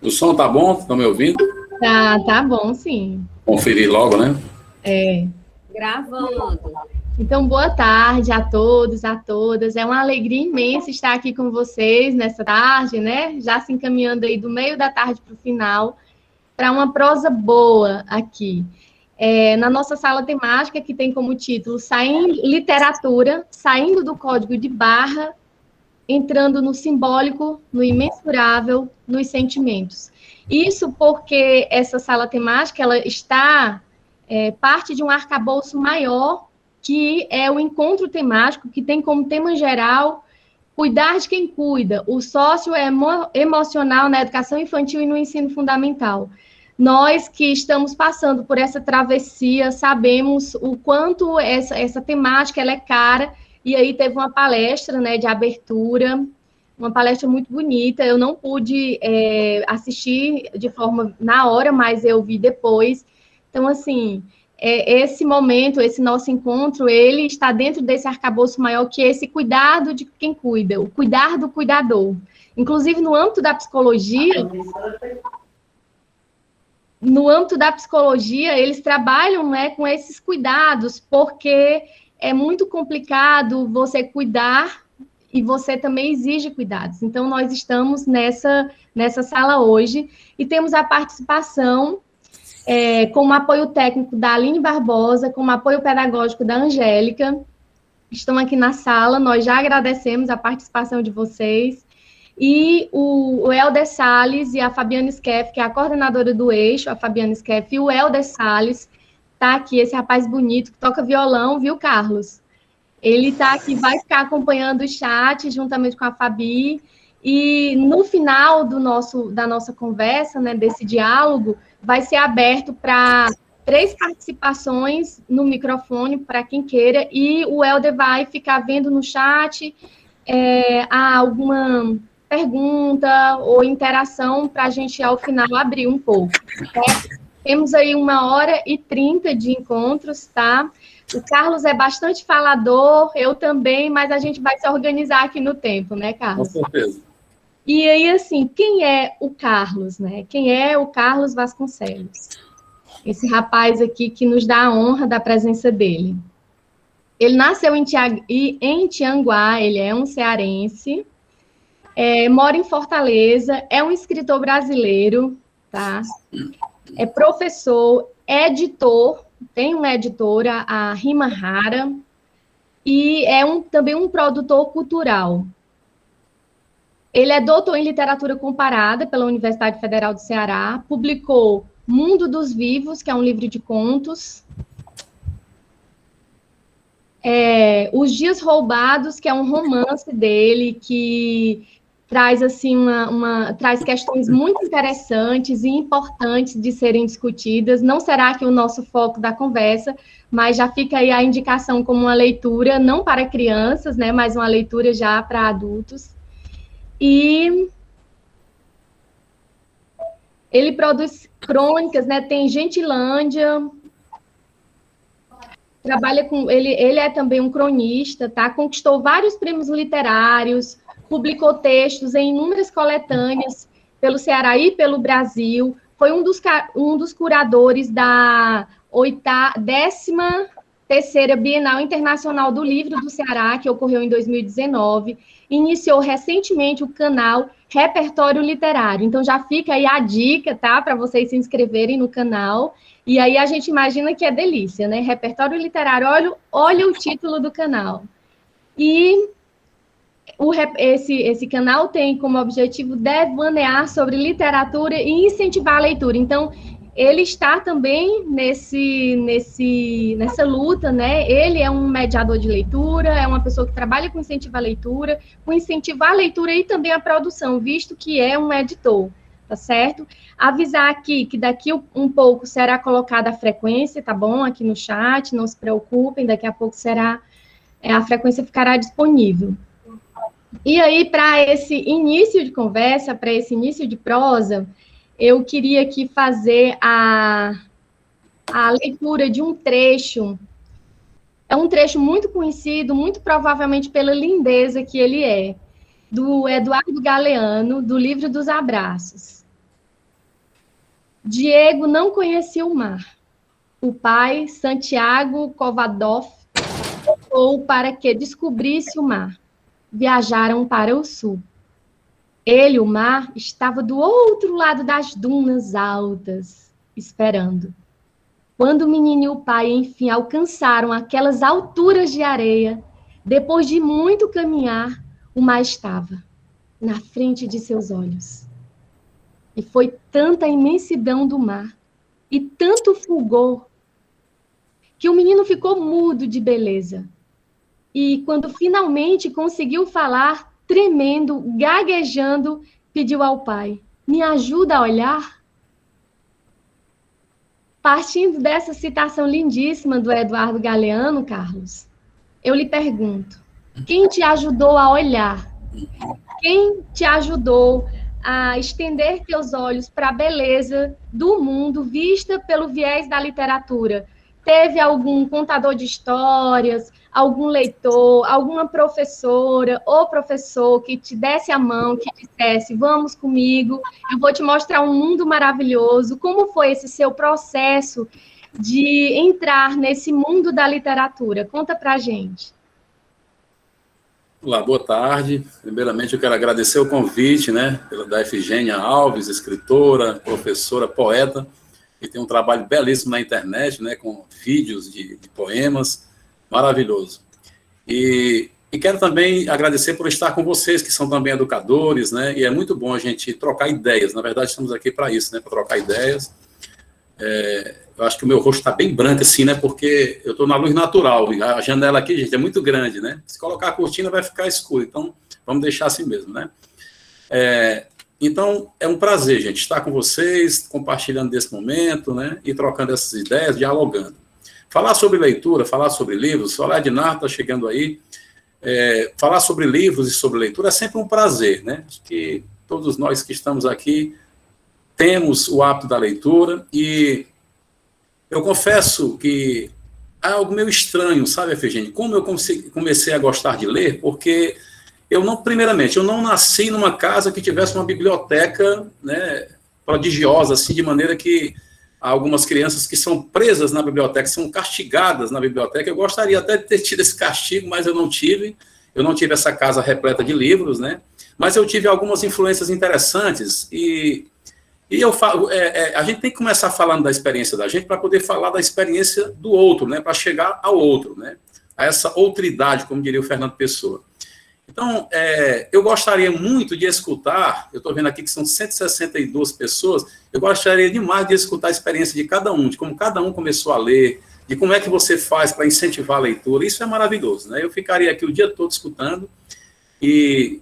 O som tá bom? Estão me ouvindo? Tá bom, sim. Conferir logo, né? Gravando. Então, boa tarde a todos, a todas. É uma alegria imensa estar aqui com vocês nessa tarde, né? Já se encaminhando aí do meio da tarde para o final, para uma prosa boa aqui. Na nossa sala temática, que tem como título Literatura, saindo do código de barra, entrando no simbólico, no imensurável, nos sentimentos. Isso porque essa sala temática, ela está parte de um arcabouço maior, que é o encontro temático, que tem como tema geral cuidar de quem cuida, o sócio-emocional na educação infantil e no ensino fundamental. Nós que estamos passando por essa travessia, sabemos o quanto essa temática ela é cara, e aí teve uma palestra, né, de abertura, uma palestra muito bonita. Eu não pude assistir de forma na hora, mas eu vi depois. Então, assim, esse momento, esse nosso encontro, ele está dentro desse arcabouço maior, que é esse cuidado de quem cuida, o cuidar do cuidador. Inclusive, no âmbito da psicologia, eles trabalham, né, com esses cuidados, porque é muito complicado você cuidar e você também exige cuidados. Então, nós estamos nessa sala hoje e temos a participação como apoio técnico da Aline Barbosa, como apoio pedagógico da Angélica, estão aqui na sala. Nós já agradecemos a participação de vocês. E o Helder Salles e a Fabiana Skeff, que é a coordenadora do Eixo, a Fabiana Skeff, e o Helder Salles, tá aqui, esse rapaz bonito que toca violão, viu, Carlos? Ele tá aqui, vai ficar acompanhando o chat, juntamente com a Fabi, e no final da nossa conversa, né, desse diálogo, vai ser aberto para 3 participações no microfone, para quem queira, e o Helder vai ficar vendo no chat há alguma pergunta ou interação para a gente, ao final, abrir um pouco. Temos aí 1h30 de encontros, tá? O Carlos é bastante falador, eu também, mas a gente vai se organizar aqui no tempo, né, Carlos? Com certeza. E aí, assim, quem é o Carlos, né? Quem é o Carlos Vasconcelos? Esse rapaz aqui que nos dá a honra da presença dele. Ele nasceu em Tianguá, ele é um cearense, mora em Fortaleza, é um escritor brasileiro, tá? É professor, editor, tem uma editora, a Rima Rara, e é também um produtor cultural. Ele é doutor em literatura comparada pela Universidade Federal do Ceará, publicou Mundo dos Vivos, que é um livro de contos, Os Dias Roubados, que é um romance dele, que traz assim traz questões muito interessantes e importantes de serem discutidas. Não será que o nosso foco da conversa, mas já fica aí a indicação como uma leitura, não para crianças, né, mas uma leitura já para adultos. E ele produz crônicas, né, tem Gentilândia, trabalha com... Ele é também um cronista, tá? Conquistou vários prêmios literários, publicou textos em inúmeras coletâneas pelo Ceará e pelo Brasil, foi um dos curadores da 13ª Bienal Internacional do Livro do Ceará, que ocorreu em 2019, iniciou recentemente o canal Repertório Literário. Então, já fica aí a dica, tá? Para vocês se inscreverem no canal. E aí a gente imagina que é delícia, né? Repertório Literário, olha o título do canal. E esse canal tem como objetivo devanear sobre literatura e incentivar a leitura. Então, ele está também nessa luta, né? Ele é um mediador de leitura, é uma pessoa que trabalha com incentivo à leitura, e também a produção, visto que é um editor, tá certo? Avisar aqui que daqui um pouco será colocada a frequência, tá bom? Aqui no chat, não se preocupem, daqui a pouco a frequência ficará disponível. E aí, para esse início de conversa, para esse início de prosa, eu queria aqui fazer a leitura de um trecho. É um trecho muito conhecido, muito provavelmente pela lindeza que ele é, do Eduardo Galeano, do Livro dos Abraços. Diego não conhecia o mar. O pai, Santiago Kovadov, ou para que descobrisse o mar. Viajaram para o sul. Ele, o mar, estava do outro lado das dunas altas, esperando. Quando o menino e o pai, enfim, alcançaram aquelas alturas de areia, depois de muito caminhar, o mar estava na frente de seus olhos. E foi tanta imensidão do mar e tanto fulgor que o menino ficou mudo de beleza. E quando finalmente conseguiu falar, tremendo, gaguejando, pediu ao pai: me ajuda a olhar? Partindo dessa citação lindíssima do Eduardo Galeano, Carlos, eu lhe pergunto, quem te ajudou a olhar? Quem te ajudou a estender teus olhos para a beleza do mundo vista pelo viés da literatura? Teve algum contador de histórias, algum leitor, alguma professora ou professor que te desse a mão, que dissesse, vamos comigo, eu vou te mostrar um mundo maravilhoso? Como foi esse seu processo de entrar nesse mundo da literatura? Conta pra gente. Olá, boa tarde. Primeiramente, eu quero agradecer o convite, né, da Efigênia Alves, escritora, professora, poeta, que tem um trabalho belíssimo na internet, né, com vídeos de poemas, maravilhoso. E quero também agradecer por estar com vocês, que são também educadores, né, e é muito bom a gente trocar ideias. Na verdade, estamos aqui para isso, né, para trocar ideias. Eu acho que o meu rosto está bem branco, assim, né, porque eu estou na luz natural, a janela aqui, gente, é muito grande, né, se colocar a cortina vai ficar escuro, então vamos deixar assim mesmo, né. Então, é um prazer, gente, estar com vocês, compartilhando desse momento, né, e trocando essas ideias, dialogando. Falar sobre leitura, falar sobre livros, falar de Narta está chegando aí, falar sobre livros e sobre leitura é sempre um prazer, né, acho que todos nós que estamos aqui temos o hábito da leitura, e eu confesso que é algo meio estranho, sabe, Efigênia, como eu comecei a gostar de ler, porque primeiramente, eu não nasci numa casa que tivesse uma biblioteca, né, prodigiosa, assim, de maneira que algumas crianças que são presas na biblioteca, são castigadas na biblioteca. Eu gostaria até de ter tido esse castigo, mas eu não tive essa casa repleta de livros, né, mas eu tive algumas influências interessantes, e eu falo, a gente tem que começar falando da experiência da gente para poder falar da experiência do outro, né, para chegar ao outro, né, a essa outridade, como diria o Fernando Pessoa. Então, eu gostaria muito de escutar, eu estou vendo aqui que são 162 pessoas, eu gostaria demais de escutar a experiência de cada um, de como cada um começou a ler, de como é que você faz para incentivar a leitura. Isso é maravilhoso, né? Eu ficaria aqui o dia todo escutando, e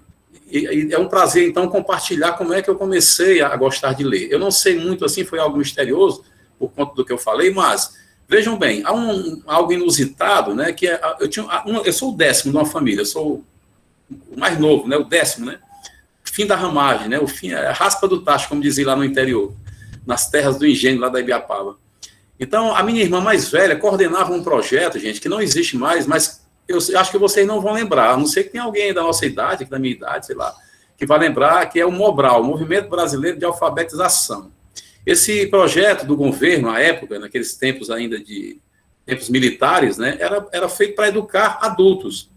é um prazer, então, compartilhar como é que eu comecei a gostar de ler. Eu não sei muito, assim, foi algo misterioso, por conta do que eu falei, mas, vejam bem, há algo inusitado, né, que eu sou o 10º de uma família, eu sou o mais novo, né, o 10º, né, fim da ramagem, né, o fim, a raspa do tacho, como dizia lá no interior, nas terras do engenho, lá da Ibiapaba. Então, a minha irmã mais velha coordenava um projeto, gente, que não existe mais, mas eu acho que vocês não vão lembrar, a não ser que tenha alguém da nossa idade, da minha idade, sei lá, que vai lembrar, que é o MOBRAL, o Movimento Brasileiro de Alfabetização. Esse projeto do governo, à época, naqueles tempos ainda de tempos militares, né, era feito para educar adultos.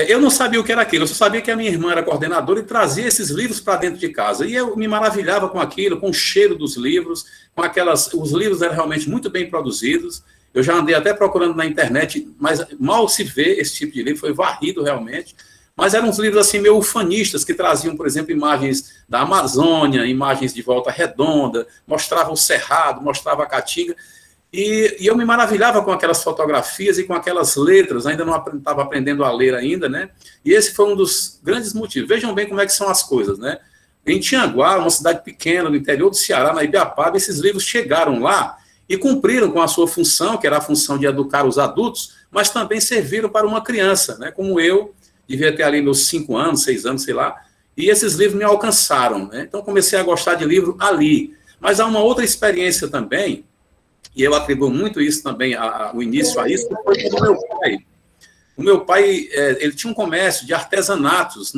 Eu não sabia o que era aquilo, eu só sabia que a minha irmã era coordenadora e trazia esses livros para dentro de casa. E eu me maravilhava com aquilo, com o cheiro dos livros, os livros eram realmente muito bem produzidos. Eu já andei até procurando na internet, mas mal se vê esse tipo de livro, foi varrido realmente. Mas eram uns livros assim meio ufanistas, que traziam, por exemplo, imagens da Amazônia, imagens de Volta Redonda, mostrava o Cerrado, mostrava a Caatinga. E eu me maravilhava com aquelas fotografias e com aquelas letras, ainda não estava aprendendo a ler ainda, né? E esse foi um dos grandes motivos. Vejam bem como é que são as coisas, né? Em Tianguá, uma cidade pequena, no interior do Ceará, na Ibiapaba, esses livros chegaram lá e cumpriram com a sua função, que era a função de educar os adultos, mas também serviram para uma criança, né? Como eu, devia ter ali meus 5 anos, 6 anos, sei lá, e esses livros me alcançaram, né? Então comecei a gostar de livro ali. Mas há uma outra experiência também, e eu atribuo muito isso também, o início a isso, que foi do meu pai. O meu pai, ele tinha um comércio de artesanatos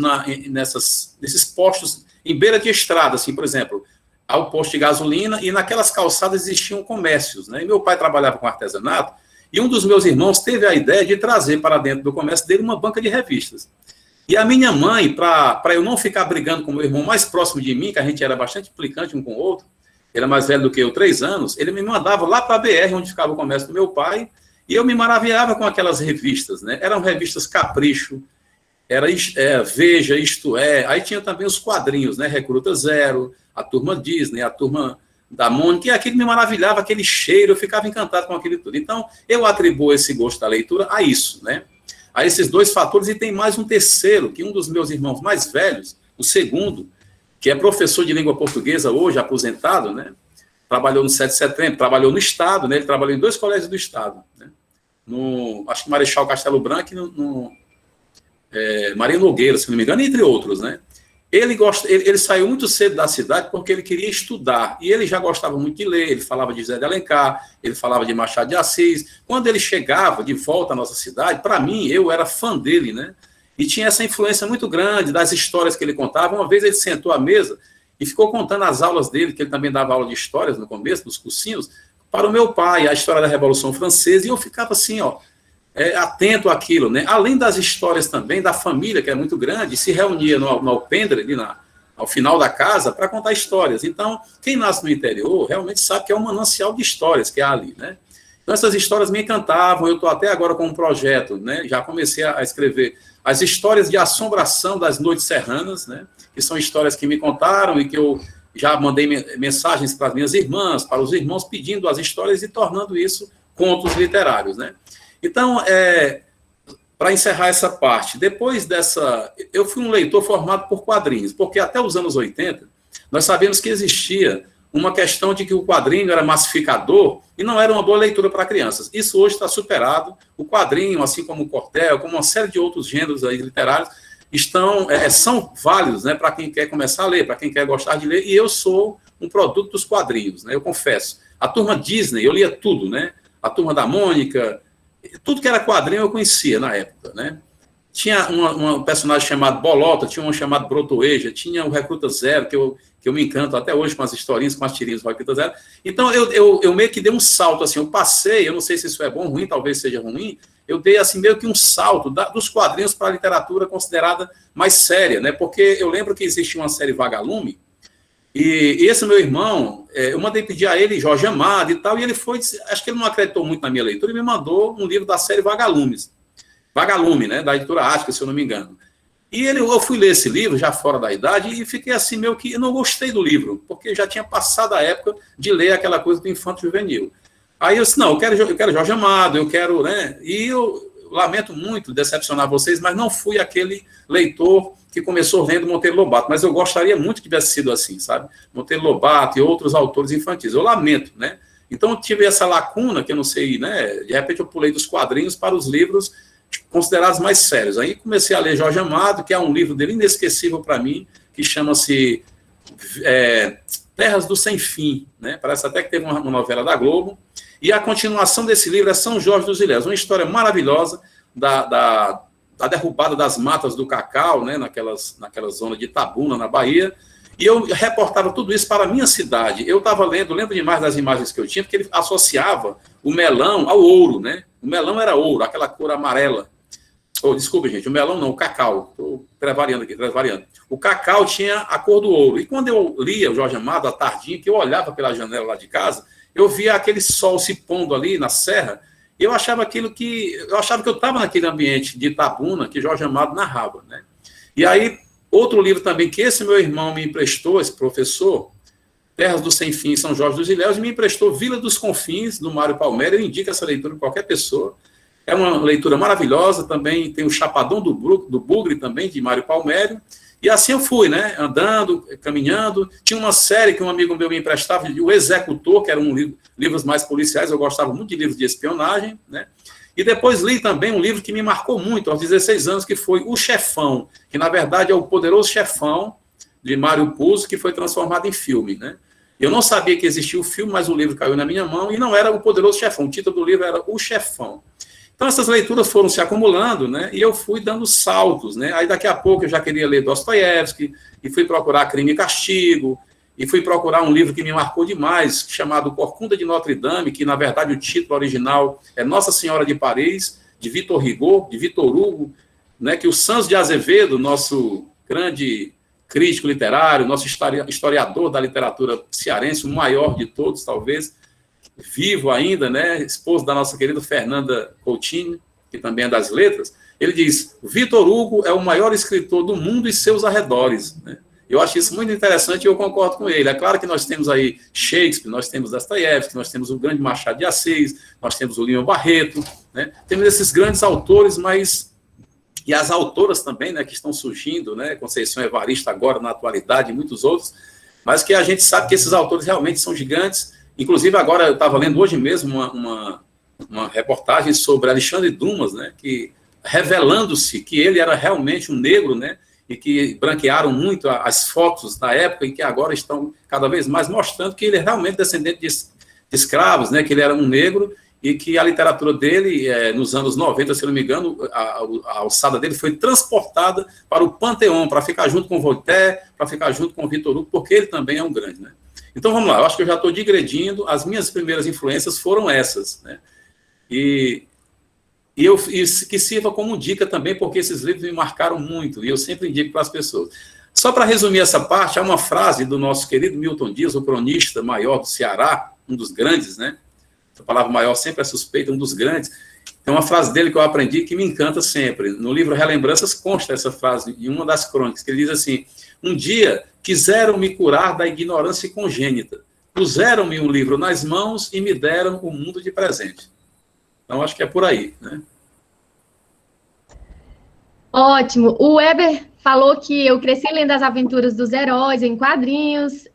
nesses postos, em beira de estrada, assim, por exemplo. ao posto de gasolina, e naquelas calçadas existiam comércios, né? E meu pai trabalhava com artesanato, e um dos meus irmãos teve a ideia de trazer para dentro do comércio dele uma banca de revistas. E a minha mãe, para eu não ficar brigando com o meu irmão mais próximo de mim, que a gente era bastante implicante um com o outro, ele era mais velho do que eu, 3 anos, ele me mandava lá para a BR, onde ficava o comércio do meu pai, e eu me maravilhava com aquelas revistas, né? Eram revistas Capricho, era Veja, Isto É, aí tinha também os quadrinhos, né? Recruta Zero, a turma Disney, a turma da Mônica, e aquilo me maravilhava, aquele cheiro, eu ficava encantado com aquilo tudo. Então, eu atribuo esse gosto da leitura a isso, né? A esses 2 fatores, e tem mais um terceiro, que um dos meus irmãos mais velhos, o segundo, que é professor de língua portuguesa hoje, aposentado, né? Trabalhou no 7 de setembro, trabalhou no Estado, né? Ele trabalhou em 2 colégios do Estado, né? Acho que Marechal Castelo Branco e Maria Nogueira, se não me engano, entre outros, né? Ele saiu muito cedo da cidade porque ele queria estudar, e ele já gostava muito de ler, ele falava de José de Alencar, ele falava de Machado de Assis. Quando ele chegava de volta à nossa cidade, para mim, eu era fã dele, né? E tinha essa influência muito grande das histórias que ele contava. Uma vez ele sentou à mesa e ficou contando as aulas dele, que ele também dava aula de histórias no começo, dos cursinhos, para o meu pai, a história da Revolução Francesa, e eu ficava assim, atento àquilo, né? Além das histórias também da família, que é muito grande, se reunia no alpendre, ali ao final da casa, para contar histórias. Então, quem nasce no interior realmente sabe que é um manancial de histórias que há ali, né? Então, essas histórias me encantavam. Eu estou até agora com um projeto, né? Já comecei a escrever as histórias de assombração das noites serranas, né? Que são histórias que me contaram e que eu já mandei mensagens para as minhas irmãs, para os irmãos, pedindo as histórias e tornando isso contos literários, né? Então, para encerrar essa parte, depois dessa... Eu fui um leitor formado por quadrinhos, porque até os anos 80, nós sabemos que existia uma questão de que o quadrinho era massificador e não era uma boa leitura para crianças. Isso hoje está superado. O quadrinho, assim como o cordel, como uma série de outros gêneros aí literários, são válidos, né, para quem quer começar a ler, para quem quer gostar de ler, e eu sou um produto dos quadrinhos, né, eu confesso. A turma Disney, eu lia tudo, né? A turma da Mônica... Tudo que era quadrinho eu conhecia na época, né? Tinha um personagem chamado Bolota, tinha um chamado Brotoeja, tinha o Recruta Zero, que eu me encanto até hoje com as historinhas, com as tirinhas do Recruta Zero. Então, eu meio que dei um salto, assim, eu passei, eu não sei se isso é bom ou ruim, talvez seja ruim, eu dei, assim, meio que um salto dos quadrinhos para a literatura considerada mais séria, né? Porque eu lembro que existia uma série Vagalume, e esse meu irmão, eu mandei pedir a ele Jorge Amado e tal, e ele foi, acho que ele não acreditou muito na minha leitura, e me mandou um livro da série Vagalume, né, da editora Ática, se eu não me engano. E eu fui ler esse livro, já fora da idade, e fiquei assim, meio que, eu não gostei do livro, porque já tinha passado a época de ler aquela coisa do infanto juvenil. Aí eu disse, não, eu quero Jorge Amado, eu quero, né, e eu lamento muito decepcionar vocês, mas não fui aquele leitor que começou lendo Monteiro Lobato, mas eu gostaria muito que tivesse sido assim, sabe? Monteiro Lobato e outros autores infantis. Eu lamento, né? Então, eu tive essa lacuna, que eu não sei, né? De repente, eu pulei dos quadrinhos para os livros considerados mais sérios. Aí comecei a ler Jorge Amado, que é um livro dele inesquecível para mim, que chama-se Terras do Sem Fim, né? Parece até que teve uma novela da Globo. E a continuação desse livro é São Jorge dos Ilhéus, uma história maravilhosa da derrubada das matas do cacau, né, naquela zona de Itabuna, na Bahia, e eu reportava tudo isso para a minha cidade. Eu estava lembro demais das imagens que eu tinha, porque ele associava o melão ao ouro, né? O melão era ouro, aquela cor amarela. Desculpa, gente, o melão não, o cacau. Estou prevariando aqui. O cacau tinha a cor do ouro. E quando eu lia o Jorge Amado, à tardinha, que eu olhava pela janela lá de casa, eu via aquele sol se pondo ali na serra, eu achava que eu estava naquele ambiente de Itabuna que Jorge Amado narrava, né? E aí, outro livro também que esse meu irmão me emprestou, esse professor, Terras do Sem Fim, São Jorge dos Ilhéus, me emprestou Vila dos Confins, do Mário Palmério. Eu indico essa leitura para qualquer pessoa. É uma leitura maravilhosa. Também tem o Chapadão do Bugre, também, de Mário Palmério. E assim eu fui, né? Andando, caminhando. Tinha uma série que um amigo meu me emprestava, O Executor, que era livros mais policiais. Eu gostava muito de livros de espionagem, né? E depois li também um livro que me marcou muito, aos 16 anos, que foi O Chefão, que na verdade é O Poderoso Chefão, de Mário Puzo, que foi transformado em filme, né? Eu não sabia que existia o filme, mas o livro caiu na minha mão e não era O Poderoso Chefão. O título do livro era O Chefão. Então, essas leituras foram se acumulando, né? E eu fui dando saltos, né? Aí, daqui a pouco, eu já queria ler Dostoiévski, e fui procurar Crime e Castigo, e fui procurar um livro que me marcou demais, chamado Corcunda de Notre Dame, que, na verdade, o título original é Nossa Senhora de Paris, de Victor Hugo, né, que o Santos de Azevedo, nosso grande crítico literário, nosso historiador da literatura cearense, o maior de todos, talvez, vivo ainda, né, esposo da nossa querida Fernanda Coutinho, que também é das letras, ele diz, Victor Hugo é o maior escritor do mundo e seus arredores, né? Eu acho isso muito interessante e eu concordo com ele. É claro que nós temos aí Shakespeare, nós temos Dostoiévski, nós temos o grande Machado de Assis, nós temos o Lima Barreto, né? Temos esses grandes autores, mas... E as autoras também, né, que estão surgindo, né? Conceição Evaristo agora, na atualidade, e muitos outros, mas que a gente sabe que esses autores realmente são gigantes. Inclusive, agora eu estava lendo hoje mesmo uma reportagem sobre Alexandre Dumas, né, que revelando-se que ele era realmente um negro, né, e que branquearam muito as fotos da época e que agora estão cada vez mais mostrando que ele é realmente descendente de escravos, né, que ele era um negro e que a literatura dele, nos anos 90, se não me engano, a alçada dele foi transportada para o Panteão, para ficar junto com Voltaire, para ficar junto com Victor Hugo, porque ele também é um grande, né. Então, vamos lá, eu acho que eu já estou digredindo, as minhas primeiras influências foram essas, né, e que sirva como dica também, porque esses livros me marcaram muito, e eu sempre indico para as pessoas. Só para resumir essa parte, há uma frase do nosso querido Milton Dias, o cronista maior do Ceará, um dos grandes, né? A palavra maior sempre é suspeita, um dos grandes. Tem uma frase dele que eu aprendi que me encanta sempre. No livro Relembranças consta essa frase, em uma das crônicas, que ele diz assim, um dia quiseram me curar da ignorância congênita, puseram-me um livro nas mãos e me deram o mundo de presente. Então, acho que é por aí, né? Ótimo. O Weber falou que eu cresci lendo as aventuras dos heróis em quadrinhos,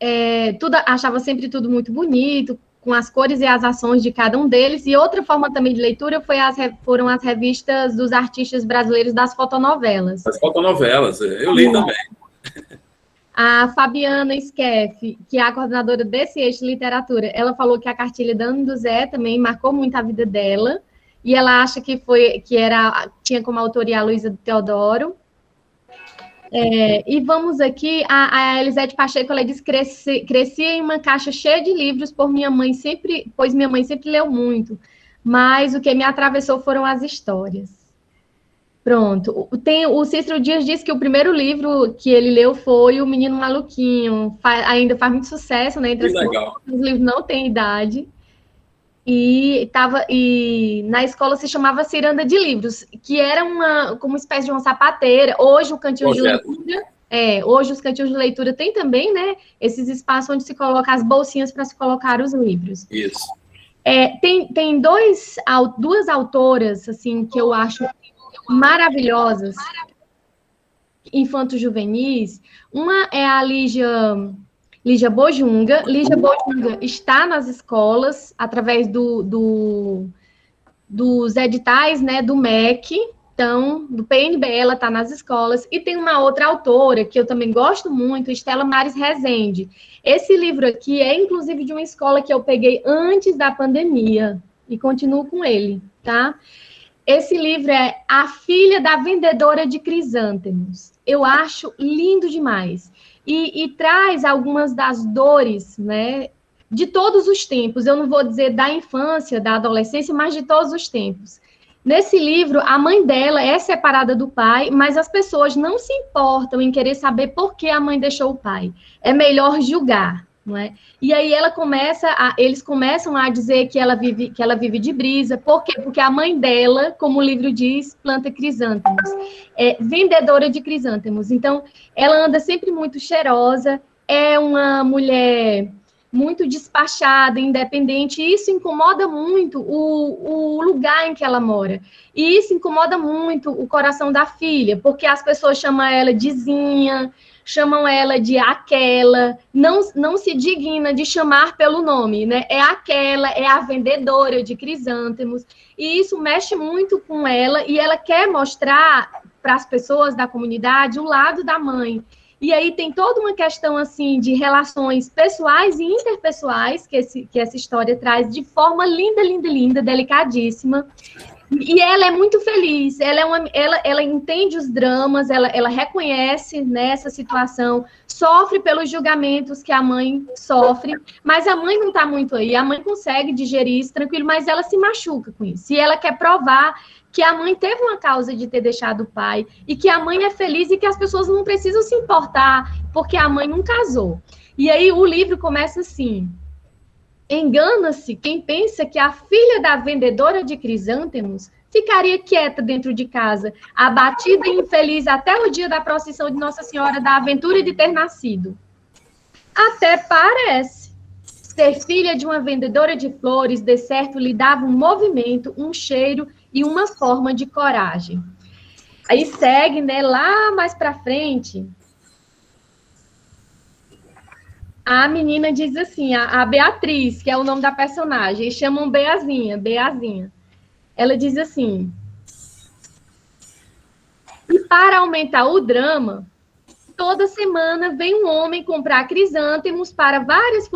achava sempre tudo muito bonito, com as cores e as ações de cada um deles. E outra forma também de leitura foram as revistas dos artistas brasileiros das fotonovelas. As fotonovelas, eu li também. A Fabiana Skeff, que é a coordenadora desse eixo de literatura, ela falou que a cartilha da Ana do Zé também marcou muito a vida dela, e ela acha que tinha como autoria a Luísa Teodoro. E vamos aqui, a Elisete Pacheco, ela diz que crescia em uma caixa cheia de livros, pois minha mãe sempre leu muito, mas o que me atravessou foram as histórias. Pronto. O Cícero Dias disse que o primeiro livro que ele leu foi O Menino Maluquinho. Ainda faz muito sucesso, né? Entre os livros não tem idade. E na escola se chamava Ciranda de Livros, que era como uma espécie de uma sapateira. Hoje o cantinho de leitura... hoje os cantinhos de leitura tem também, né? Esses espaços onde se coloca as bolsinhas para se colocar os livros. Isso. Tem duas autoras, assim, que eu acho maravilhosas, infanto-juvenis. Uma é a Lígia Bojunga. Lígia Bojunga está nas escolas através dos editais, né, do MEC, então, do PNB, ela está nas escolas. E tem uma outra autora que eu também gosto muito, Estela Mares Rezende. Esse livro aqui é, inclusive, de uma escola que eu peguei antes da pandemia e continuo com ele, tá? Esse livro é A Filha da Vendedora de Crisântemos. Eu acho lindo demais. E traz algumas das dores, né, de todos os tempos. Eu não vou dizer da infância, da adolescência, mas de todos os tempos. Nesse livro, a mãe dela é separada do pai, mas as pessoas não se importam em querer saber por que a mãe deixou o pai. É melhor julgar, não é? E aí eles começam a dizer que ela vive de brisa. Por quê? Porque a mãe dela, como o livro diz, planta crisântemos. É vendedora de crisântemos. Então, ela anda sempre muito cheirosa, é uma mulher muito despachada, independente, e isso incomoda muito o lugar em que ela mora. E isso incomoda muito o coração da filha, porque as pessoas chamam ela de Zinha, chamam ela de aquela, não se digna de chamar pelo nome, né? É aquela, é a vendedora de crisântemos, e isso mexe muito com ela, e ela quer mostrar para as pessoas da comunidade o lado da mãe. E aí tem toda uma questão, assim, de relações pessoais e interpessoais que essa história traz de forma linda, linda, linda, delicadíssima. E ela é muito feliz, ela entende os dramas, ela reconhece nessa situação, sofre pelos julgamentos que a mãe sofre, mas a mãe não está muito aí, a mãe consegue digerir isso tranquilo, mas ela se machuca com isso. E ela quer provar que a mãe teve uma causa de ter deixado o pai, e que a mãe é feliz e que as pessoas não precisam se importar, porque a mãe não casou. E aí o livro começa assim: engana-se quem pensa que a filha da vendedora de crisântemos ficaria quieta dentro de casa, abatida e infeliz até o dia da procissão de Nossa Senhora da Aventura de ter nascido. Até parece. Ser filha de uma vendedora de flores, de certo, lhe dava um movimento, um cheiro e uma forma de coragem. Aí segue, né, lá mais para frente. A menina diz assim, a Beatriz, que é o nome da personagem, chamam Beazinha. Ela diz assim: e para aumentar o drama, toda semana vem um homem comprar crisântemos para várias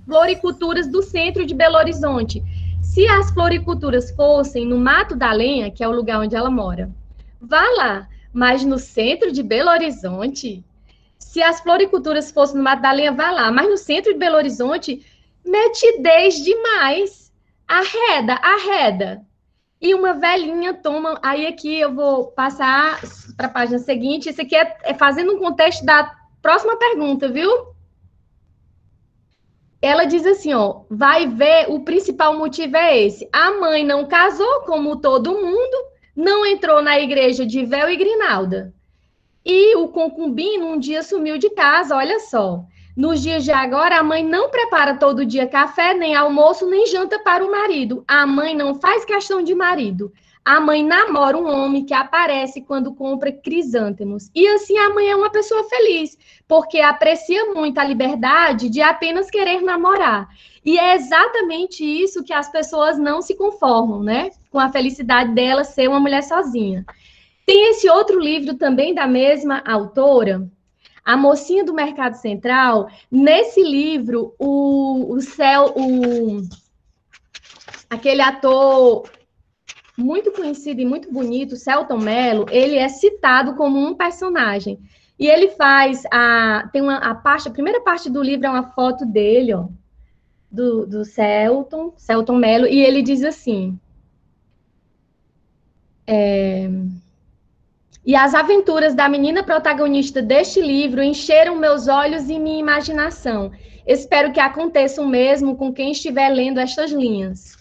floriculturas do centro de Belo Horizonte. Se as floriculturas fossem no Mato da Lenha, que é o lugar onde ela mora, vá lá, mas no centro de Belo Horizonte... Se as floriculturas fossem no Mato da Lenha, vá lá. Mas no centro de Belo Horizonte, metidez demais. Arreda. E uma velhinha toma... Aí aqui eu vou passar para a página seguinte. Isso aqui é fazendo um contexto da próxima pergunta, viu? Ela diz assim, ó, vai ver, o principal motivo é esse. A mãe não casou, como todo mundo, não entrou na igreja de véu e grinalda. E o concubino um dia sumiu de casa, olha só. Nos dias de agora, a mãe não prepara todo dia café, nem almoço, nem janta para o marido. A mãe não faz questão de marido. A mãe namora um homem que aparece quando compra crisântemos. E assim a mãe é uma pessoa feliz, porque aprecia muito a liberdade de apenas querer namorar. E é exatamente isso que as pessoas não se conformam, né? Com a felicidade dela ser uma mulher sozinha. Tem esse outro livro também da mesma autora, A Mocinha do Mercado Central. Nesse livro, aquele ator muito conhecido e muito bonito, Selton Mello, ele é citado como um personagem. E ele faz, a primeira parte do livro é uma foto dele, ó, do Selton Mello, e ele diz assim... E as aventuras da menina protagonista deste livro encheram meus olhos e minha imaginação. Espero que aconteça o mesmo com quem estiver lendo estas linhas.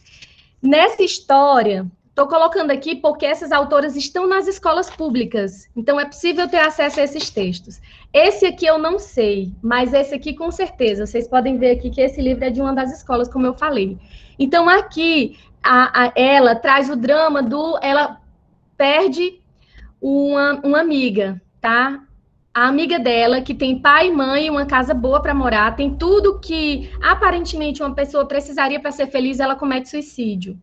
Nessa história, estou colocando aqui porque essas autoras estão nas escolas públicas, então é possível ter acesso a esses textos. Esse aqui eu não sei, mas esse aqui com certeza. Vocês podem ver aqui que esse livro é de uma das escolas, como eu falei. Então aqui, ela traz o drama ela perde uma amiga, tá? A amiga dela, que tem pai e mãe, uma casa boa para morar, tem tudo que aparentemente uma pessoa precisaria para ser feliz, ela comete suicídio.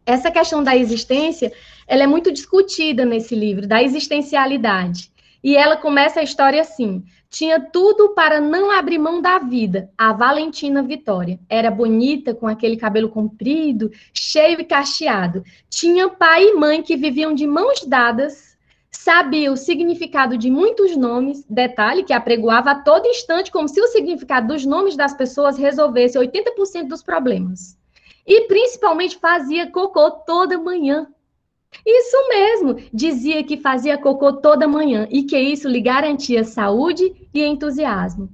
Essa questão da existência, ela é muito discutida nesse livro, da existencialidade. E ela começa a história assim: tinha tudo para não abrir mão da vida, a Valentina Vitória. Era bonita, com aquele cabelo comprido, cheio e cacheado. Tinha pai e mãe que viviam de mãos dadas, sabia o significado de muitos nomes, detalhe que apregoava a todo instante, como se o significado dos nomes das pessoas resolvesse 80% dos problemas. E principalmente fazia cocô toda manhã. Isso mesmo, dizia que fazia cocô toda manhã e que isso lhe garantia saúde e entusiasmo.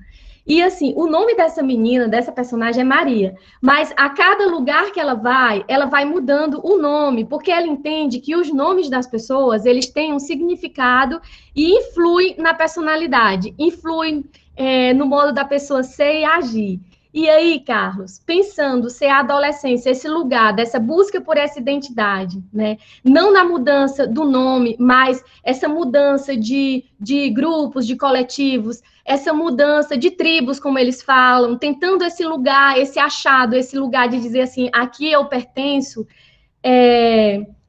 E assim, o nome dessa menina, dessa personagem é Maria, mas a cada lugar que ela vai mudando o nome, porque ela entende que os nomes das pessoas, eles têm um significado e influem na personalidade, influem no modo da pessoa ser e agir. E aí, Carlos, pensando ser a adolescência, esse lugar dessa busca por essa identidade, né? Não na mudança do nome, mas essa mudança de grupos, de coletivos, essa mudança de tribos, como eles falam, tentando esse lugar, esse achado, esse lugar de dizer assim, aqui eu pertenço,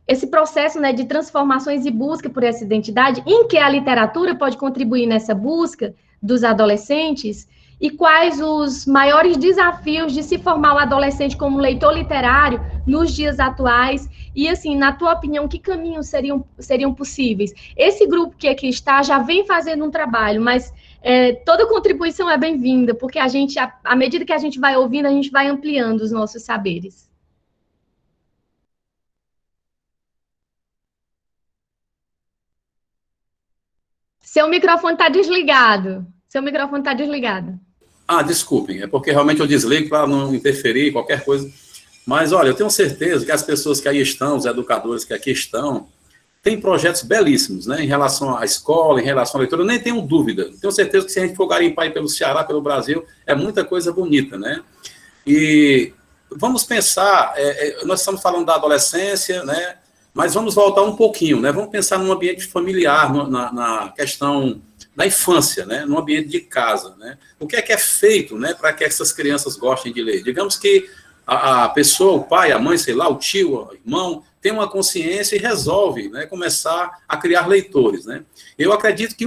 esse processo, né, de transformações e busca por essa identidade, em que a literatura pode contribuir nessa busca dos adolescentes. E quais os maiores desafios de se formar um adolescente como leitor literário nos dias atuais E, assim, na tua opinião, que caminhos seriam possíveis? Esse grupo que aqui está já vem fazendo um trabalho, mas toda contribuição é bem-vinda, porque à medida que a gente vai ouvindo, a gente vai ampliando os nossos saberes. Seu microfone está desligado. Seu microfone está desligado. Ah, desculpem, é porque realmente eu desligo para não interferir, qualquer coisa. Mas, olha, eu tenho certeza que as pessoas que aí estão, os educadores que aqui estão, têm projetos belíssimos, né, em relação à escola, em relação à leitura, eu nem tenho dúvida. Tenho certeza que se a gente for garimpar aí pelo Ceará, pelo Brasil, é muita coisa bonita, né? E vamos pensar, nós estamos falando da adolescência, né, mas vamos voltar um pouquinho, né? Vamos pensar num ambiente familiar, na questão da infância, né? No ambiente de casa, né? O que é feito, né, para que essas crianças gostem de ler? Digamos que a pessoa, o pai, a mãe, sei lá, o tio, o irmão, tem uma consciência e resolve, né, começar a criar leitores, né? Eu acredito que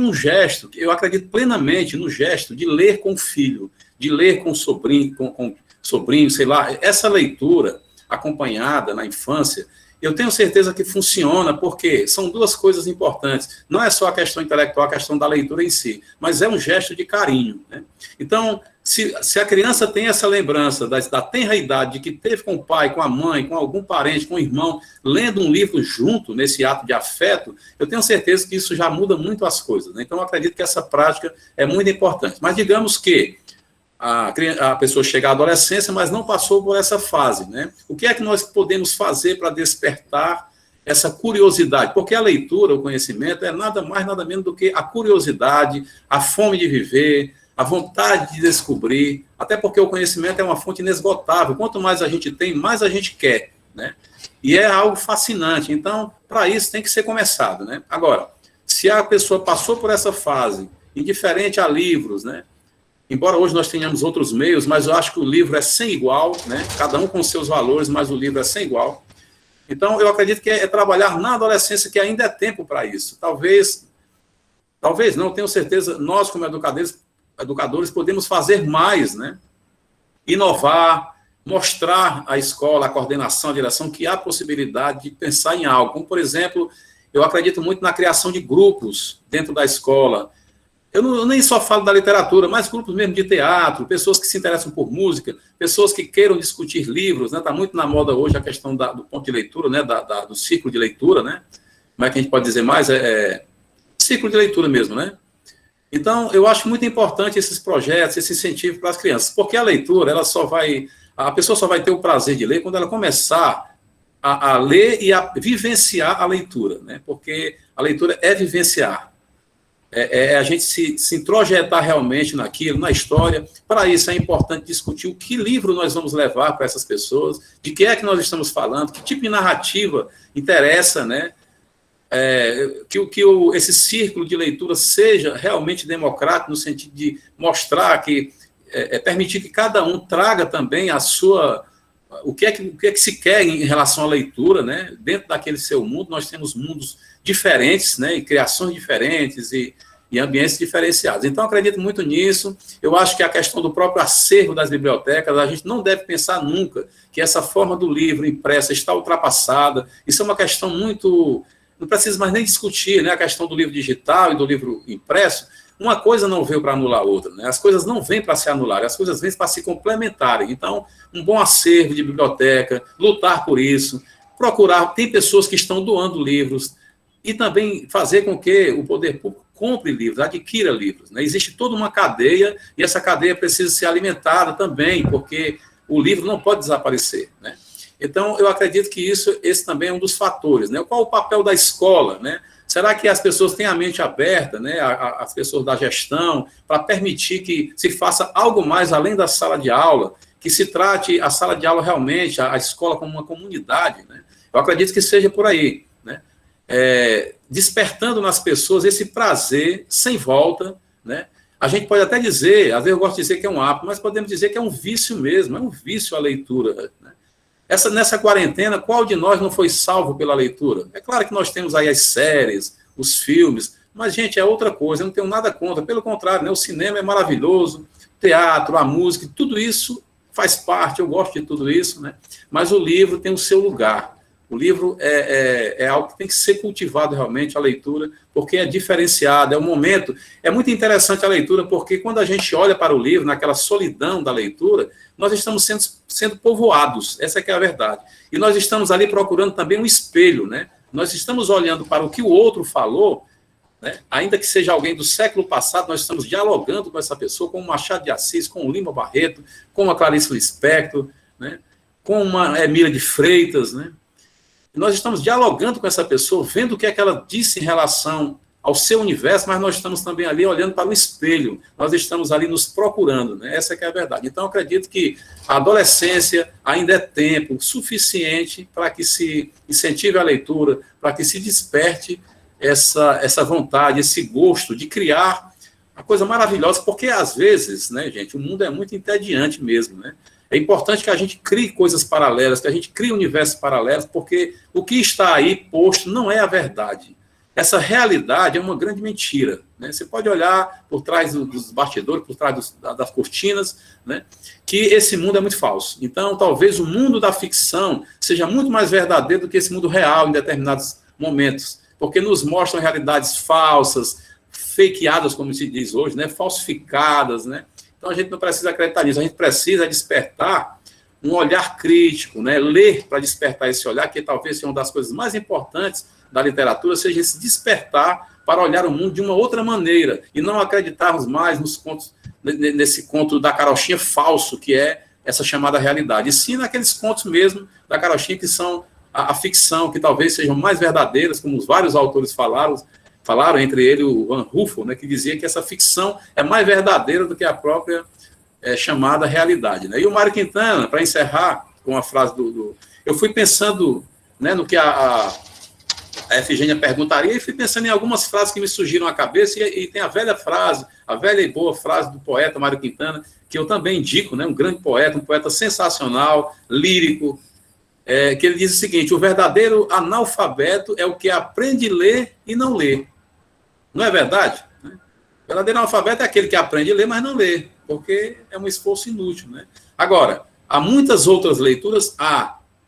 eu acredito plenamente no gesto de ler com o filho, de ler com o sobrinho, com sobrinho, sei lá, essa leitura acompanhada na infância, eu tenho certeza que funciona, porque são duas coisas importantes. Não é só a questão intelectual, a questão da leitura em si, mas é um gesto de carinho, né? Então, se a criança tem essa lembrança da tenra idade de que teve com o pai, com a mãe, com algum parente, com o irmão, lendo um livro junto, nesse ato de afeto, eu tenho certeza que isso já muda muito as coisas, né? Então, eu acredito que essa prática é muito importante. Mas digamos que a pessoa chega à adolescência, mas não passou por essa fase, né? O que é que nós podemos fazer para despertar essa curiosidade? Porque a leitura, o conhecimento, é nada mais, nada menos do que a curiosidade, a fome de viver, a vontade de descobrir, até porque o conhecimento é uma fonte inesgotável. Quanto mais a gente tem, mais a gente quer, né? E é algo fascinante. Então, para isso tem que ser começado, né? Agora, se a pessoa passou por essa fase, indiferente a livros, né? Embora hoje nós tenhamos outros meios, mas eu acho que o livro é sem igual, né? Cada um com seus valores, mas o livro é sem igual. Então, eu acredito que é trabalhar na adolescência, que ainda é tempo para isso. Talvez não, tenho certeza, nós como educadores podemos fazer mais, né? Inovar, mostrar à escola, à coordenação, à direção, que há possibilidade de pensar em algo. Como, por exemplo, eu acredito muito na criação de grupos dentro da escola. Eu nem só falo da literatura, mas grupos mesmo de teatro, pessoas que se interessam por música, pessoas que queiram discutir livros, né? Está muito na moda hoje a questão do ponto de leitura, né? Do ciclo de leitura, né? Como é que a gente pode dizer mais? Ciclo de leitura mesmo, né? Então, eu acho muito importante esses projetos, esse incentivo para as crianças, porque a leitura, a pessoa só vai ter o prazer de ler quando ela começar a ler e a vivenciar a leitura, né? Porque a leitura é vivenciar. A gente se introjetar realmente naquilo, na história. Para isso é importante discutir o que livro nós vamos levar para essas pessoas, de que é que nós estamos falando, que tipo de narrativa interessa, né? Esse círculo de leitura seja realmente democrático, no sentido de mostrar que, permitir que cada um traga também a sua... O que é que se quer em relação à leitura, né? Dentro daquele seu mundo, nós temos mundos diferentes, né? E criações diferentes e ambientes diferenciados. Então, acredito muito nisso. Eu acho que a questão do próprio acervo das bibliotecas, a gente não deve pensar nunca que essa forma do livro impresso está ultrapassada. Isso é uma questão muito... Não precisa mais nem discutir, né? A questão do livro digital e do livro impresso. Uma coisa não veio para anular a outra, né? As coisas não vêm para se anular, as coisas vêm para se complementarem. Então, um bom acervo de biblioteca, lutar por isso, procurar, tem pessoas que estão doando livros, e também fazer com que o poder público compre livros, adquira livros, né? Existe toda uma cadeia, e essa cadeia precisa ser alimentada também, porque o livro não pode desaparecer, né? Então, eu acredito que esse também é um dos fatores, né? Qual o papel da escola, né? Será que as pessoas têm a mente aberta, né, as pessoas da gestão, para permitir que se faça algo mais além da sala de aula, que se trate a sala de aula realmente, a escola como uma comunidade, né? Eu acredito que seja por aí, né? Despertando nas pessoas esse prazer sem volta, né? A gente pode até dizer, às vezes eu gosto de dizer que é um hábito, mas podemos dizer que é um vício mesmo, é um vício a leitura, né? Nessa quarentena, qual de nós não foi salvo pela leitura? É claro que nós temos aí as séries, os filmes, mas, gente, é outra coisa, eu não tenho nada contra, pelo contrário, né? O cinema é maravilhoso, o teatro, a música, tudo isso faz parte, eu gosto de tudo isso, né? Mas o livro tem o seu lugar. O livro é algo que tem que ser cultivado realmente, a leitura, porque é diferenciado, é um momento. É muito interessante a leitura, porque quando a gente olha para o livro, naquela solidão da leitura, nós estamos sendo povoados, essa é que é a verdade. E nós estamos ali procurando também um espelho, né? Nós estamos olhando para o que o outro falou, né? Ainda que seja alguém do século passado, nós estamos dialogando com essa pessoa, com o Machado de Assis, com o Lima Barreto, com a Clarice Lispector, né? Com uma Emília de Freitas, né? Nós estamos dialogando com essa pessoa, vendo o que é que ela disse em relação ao seu universo, mas nós estamos também ali olhando para o espelho, nós estamos ali nos procurando, né? Essa que é a verdade. Então, eu acredito que a adolescência ainda é tempo suficiente para que se incentive a leitura, para que se desperte essa vontade, esse gosto de criar uma coisa maravilhosa, porque às vezes, né, gente, o mundo é muito entediante mesmo, né? É importante que a gente crie coisas paralelas, que a gente crie universos paralelos, porque o que está aí posto não é a verdade. Essa realidade é uma grande mentira, né? Você pode olhar por trás dos bastidores, por trás das cortinas, né? Que esse mundo é muito falso. Então, talvez o mundo da ficção seja muito mais verdadeiro do que esse mundo real em determinados momentos, porque nos mostram realidades falsas, fakeadas, como se diz hoje, né? Falsificadas, né? Então, a gente não precisa acreditar nisso, a gente precisa despertar um olhar crítico, né? Ler para despertar esse olhar, que talvez seja uma das coisas mais importantes da literatura, seja esse despertar para olhar o mundo de uma outra maneira, e não acreditarmos mais nos contos, nesse conto da carochinha falso, que é essa chamada realidade, e sim naqueles contos mesmo da carochinha que são a ficção, que talvez sejam mais verdadeiras, como os vários autores falaram, entre ele o Van Ruffel, né, que dizia que essa ficção é mais verdadeira do que a própria chamada realidade. Né? E o Mário Quintana, para encerrar com a frase eu fui pensando, né, no que a Efigênia perguntaria, e fui pensando em algumas frases que me surgiram à cabeça, e tem a velha frase, a velha e boa frase do poeta Mário Quintana, que eu também indico, né, um grande poeta, um poeta sensacional, lírico, que ele diz o seguinte: o verdadeiro analfabeto é o que aprende a ler e não lê. Não é verdade? O verdadeiro analfabeto é aquele que aprende a ler, mas não lê, porque é um esforço inútil, né? Agora, há muitas outras leituras.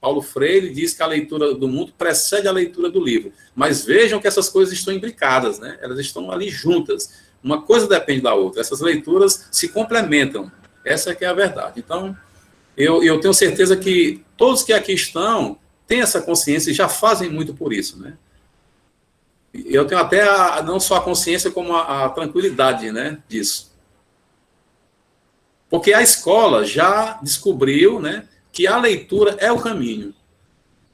Paulo Freire diz que a leitura do mundo precede a leitura do livro. Mas vejam que essas coisas estão imbricadas, né? Elas estão ali juntas. Uma coisa depende da outra. Essas leituras se complementam. Essa que é a verdade. Então, eu tenho certeza que todos que aqui estão têm essa consciência e já fazem muito por isso, né? Eu tenho até não só a consciência, como a tranquilidade, né, disso. Porque a escola já descobriu, né, que a leitura é o caminho.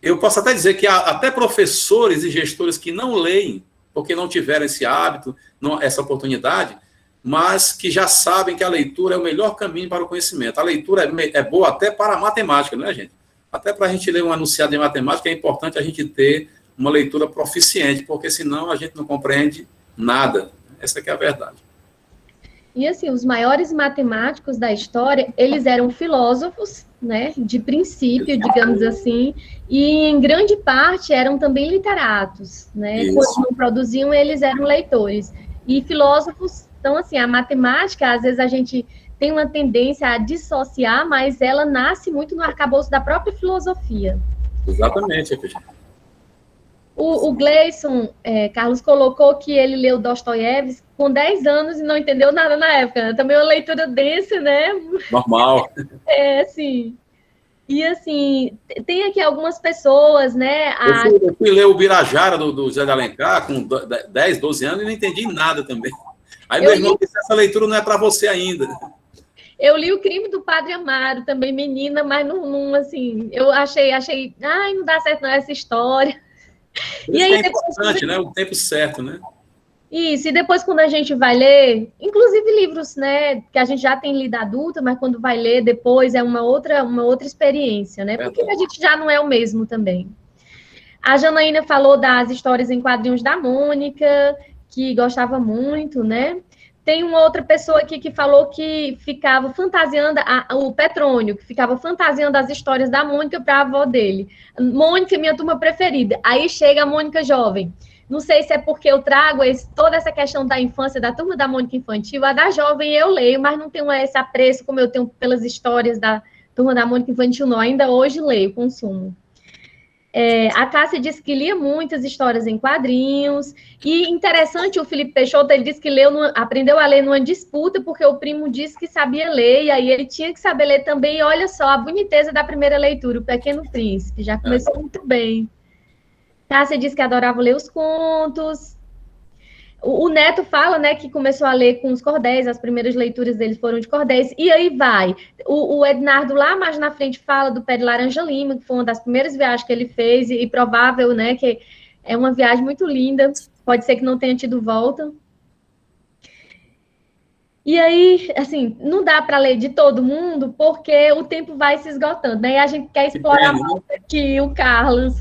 Eu posso até dizer que há até professores e gestores que não leem, porque não tiveram esse hábito, essa oportunidade, mas que já sabem que a leitura é o melhor caminho para o conhecimento. A leitura é boa até para a matemática, não é, gente? Até para a gente ler um enunciado de matemática, é importante a gente ter uma leitura proficiente, porque senão a gente não compreende nada. Essa que é a verdade. E assim, os maiores matemáticos da história, eles eram filósofos, né, de princípio, digamos assim, e em grande parte eram também literatos, né? Isso. Quando não produziam, eles eram leitores. E filósofos, então assim, a matemática, às vezes a gente tem uma tendência a dissociar, mas ela nasce muito no arcabouço da própria filosofia. Exatamente, Efigênia. O Gleison, Carlos, colocou que ele leu Dostoiévski com 10 anos e não entendeu nada na época. Né? Também uma leitura densa, né? Normal. Sim. E, assim, tem aqui algumas pessoas, né? Eu fui ler o Birajara, do Zé de Alencar, com 10, 12 anos, e não entendi nada também. Aí meu irmão disse, essa leitura não é para você ainda. Eu li O Crime do Padre Amaro, também menina, mas não assim, eu achei, não dá certo não essa história. E aí, é importante, né? O tempo certo, né? Isso, e depois quando a gente vai ler, inclusive livros, né, que a gente já tem lido adulta, mas quando vai ler depois é uma outra experiência, né? Porque a gente já não é o mesmo também. A Janaína falou das histórias em quadrinhos da Mônica, que gostava muito, né? Tem uma outra pessoa aqui que falou que ficava fantasiando, o Petrônio, que ficava fantasiando as histórias da Mônica para a avó dele. Mônica, minha turma preferida. Aí chega a Mônica jovem. Não sei se é porque eu trago toda essa questão da infância, da turma da Mônica infantil. A da jovem eu leio, mas não tenho esse apreço como eu tenho pelas histórias da turma da Mônica infantil, não. Ainda hoje leio, consumo. A Cássia disse que lia muitas histórias em quadrinhos. E interessante, o Felipe Peixoto, ele disse que aprendeu a ler numa disputa, porque o primo disse que sabia ler, e aí ele tinha que saber ler também. E olha só a boniteza da primeira leitura, O Pequeno Príncipe. Já começou muito bem. Cássia disse que adorava ler os contos. O Neto fala, né, que começou a ler com os cordéis, as primeiras leituras dele foram de cordéis, e aí vai. O Ednardo lá mais na frente fala do Pé de Laranja Lima, que foi uma das primeiras viagens que ele fez, e provável, né, que é uma viagem muito linda, pode ser que não tenha tido volta. E aí, assim, não dá para ler de todo mundo, porque o tempo vai se esgotando, né, e a gente quer explorar mais aqui o Carlos.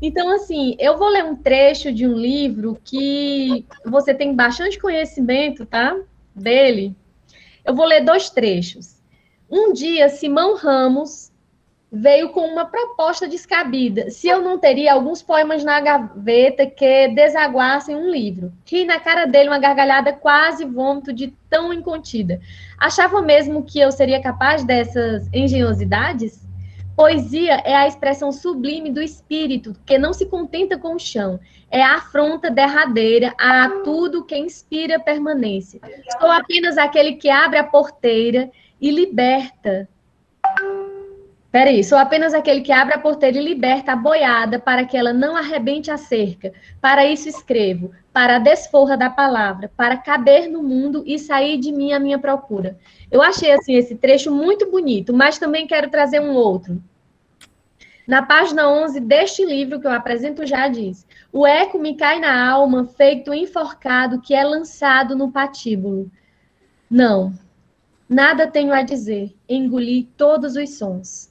Então, assim, eu vou ler um trecho de um livro que você tem bastante conhecimento, tá? Dele. Eu vou ler 2 trechos. Um dia, Simão Ramos veio com uma proposta descabida. Se eu não teria alguns poemas na gaveta que desaguassem um livro. Ri na cara dele uma gargalhada quase vômito de tão incontida. Achava mesmo que eu seria capaz dessas engenhosidades? Poesia é a expressão sublime do espírito, que não se contenta com o chão. É a afronta derradeira a tudo que inspira permanência. Sou apenas aquele que abre a porteira e liberta. Sou apenas aquele que abre a porteira e liberta a boiada para que ela não arrebente a cerca. Para isso escrevo, para a desforra da palavra, para caber no mundo e sair de mim a minha procura. Eu achei assim esse trecho muito bonito, mas também quero trazer um outro. Na página 11 deste livro que eu apresento já diz: o eco me cai na alma, feito enforcado que é lançado no patíbulo. Não, nada tenho a dizer, engoli todos os sons.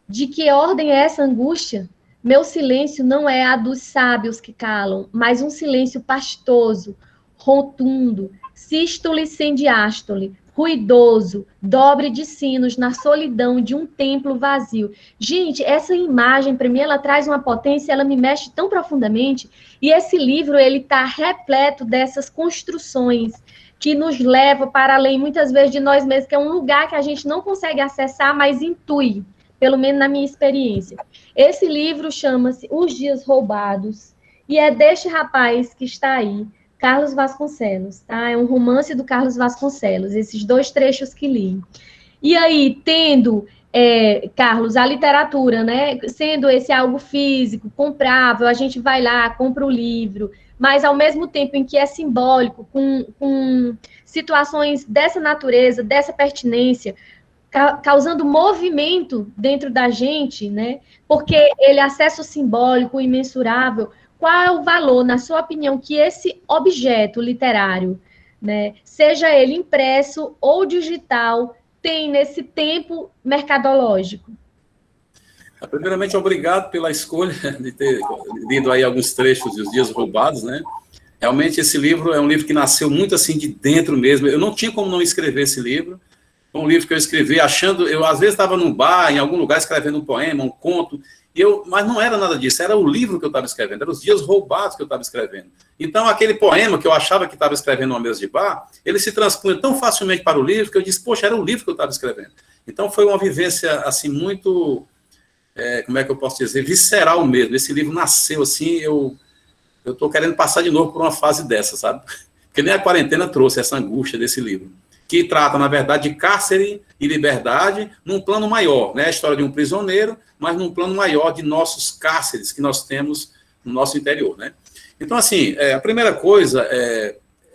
De que ordem é essa angústia? Meu silêncio não é a dos sábios que calam, mas um silêncio pastoso, rotundo, sístole sem diástole, ruidoso, dobre de sinos na solidão de um templo vazio. Gente, essa imagem, para mim, ela traz uma potência, ela me mexe tão profundamente, e esse livro, ele está repleto dessas construções que nos leva para além, muitas vezes, de nós mesmos, que é um lugar que a gente não consegue acessar, mas intui, pelo menos na minha experiência. Esse livro chama-se Os Dias Roubados, e é deste rapaz que está aí, Carlos Vasconcelos, tá? É um romance do Carlos Vasconcelos, esses 2 trechos que li. E aí, tendo, Carlos, a literatura, né? Sendo esse algo físico, comprável, a gente vai lá, compra o livro, mas ao mesmo tempo em que é simbólico, com situações dessa natureza, dessa pertinência, causando movimento dentro da gente, né? Porque ele acessa o simbólico, o imensurável. Qual é o valor, na sua opinião, que esse objeto literário, né, seja ele impresso ou digital, tem nesse tempo mercadológico? Primeiramente, obrigado pela escolha de ter lido aí alguns trechos dos Dias Roubados, né? Realmente, esse livro é um livro que nasceu muito assim de dentro mesmo. Eu não tinha como não escrever esse livro. Foi um livro que eu escrevi achando... Eu, às vezes, estava num bar, em algum lugar, escrevendo um poema, um conto... Mas não era nada disso, era o livro que eu estava escrevendo, eram os Dias Roubados que eu estava escrevendo. Então, aquele poema que eu achava que estava escrevendo numa mesa de bar, ele se transpunha tão facilmente para o livro que eu disse, poxa, era o livro que eu estava escrevendo. Então, foi uma vivência, assim, muito, como é que eu posso dizer, visceral mesmo. Esse livro nasceu, assim, eu estou querendo passar de novo por uma fase dessa, sabe? Porque nem a quarentena trouxe essa angústia desse livro, que trata, na verdade, de cárcere e liberdade num plano maior, né? A história de um prisioneiro, mas num plano maior de nossos cárceres que nós temos no nosso interior, né? Então, assim, a primeira coisa,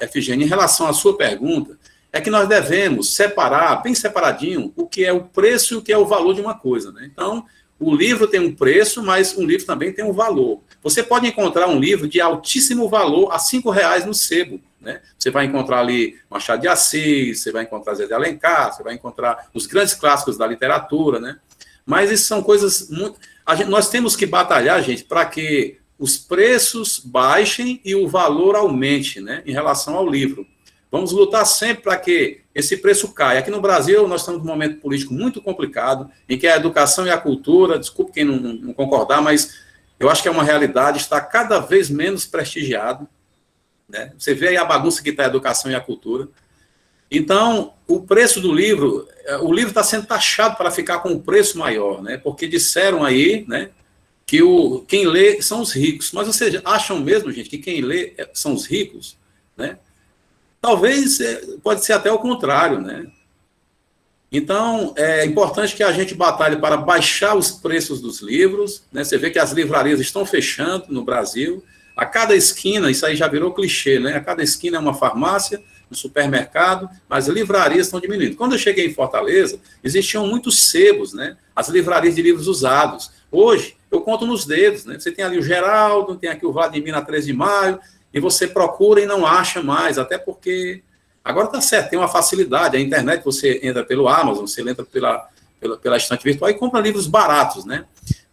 Efigênia, em relação à sua pergunta, é que nós devemos separar, bem separadinho, o que é o preço e o que é o valor de uma coisa, né? Então, o livro tem um preço, mas um livro também tem um valor. Você pode encontrar um livro de altíssimo valor a R$5 no sebo, né? Você vai encontrar ali Machado de Assis, você vai encontrar Zé de Alencar, você vai encontrar os grandes clássicos da literatura, né? Mas isso são coisas muito... nós temos que batalhar, gente, para que os preços baixem e o valor aumente, né, em relação ao livro. Vamos lutar sempre para que esse preço caia. Aqui no Brasil, nós estamos num momento político muito complicado, em que a educação e a cultura, desculpe quem não concordar, mas eu acho que é uma realidade, está cada vez menos prestigiado, né? Você vê aí a bagunça que está a educação e a cultura. Então, o preço do livro, o livro está sendo taxado para ficar com um preço maior, né? Porque disseram aí, né, que quem lê são os ricos. Mas vocês acham mesmo, gente, que quem lê são os ricos? Né? Talvez, pode ser até o contrário, né? Então, é importante que a gente batalhe para baixar os preços dos livros, né? Você vê que as livrarias estão fechando no Brasil. A cada esquina, isso aí já virou clichê, né? A cada esquina é uma farmácia, um supermercado, mas as livrarias estão diminuindo. Quando eu cheguei em Fortaleza, existiam muitos sebos, né? As livrarias de livros usados. Hoje, eu conto nos dedos, né? Você tem ali o Geraldo, tem aqui o Vladimir na 13 de maio, e você procura e não acha mais, até porque agora está certo, tem uma facilidade, a internet, você entra pelo Amazon, você entra pela estante virtual e compra livros baratos, né?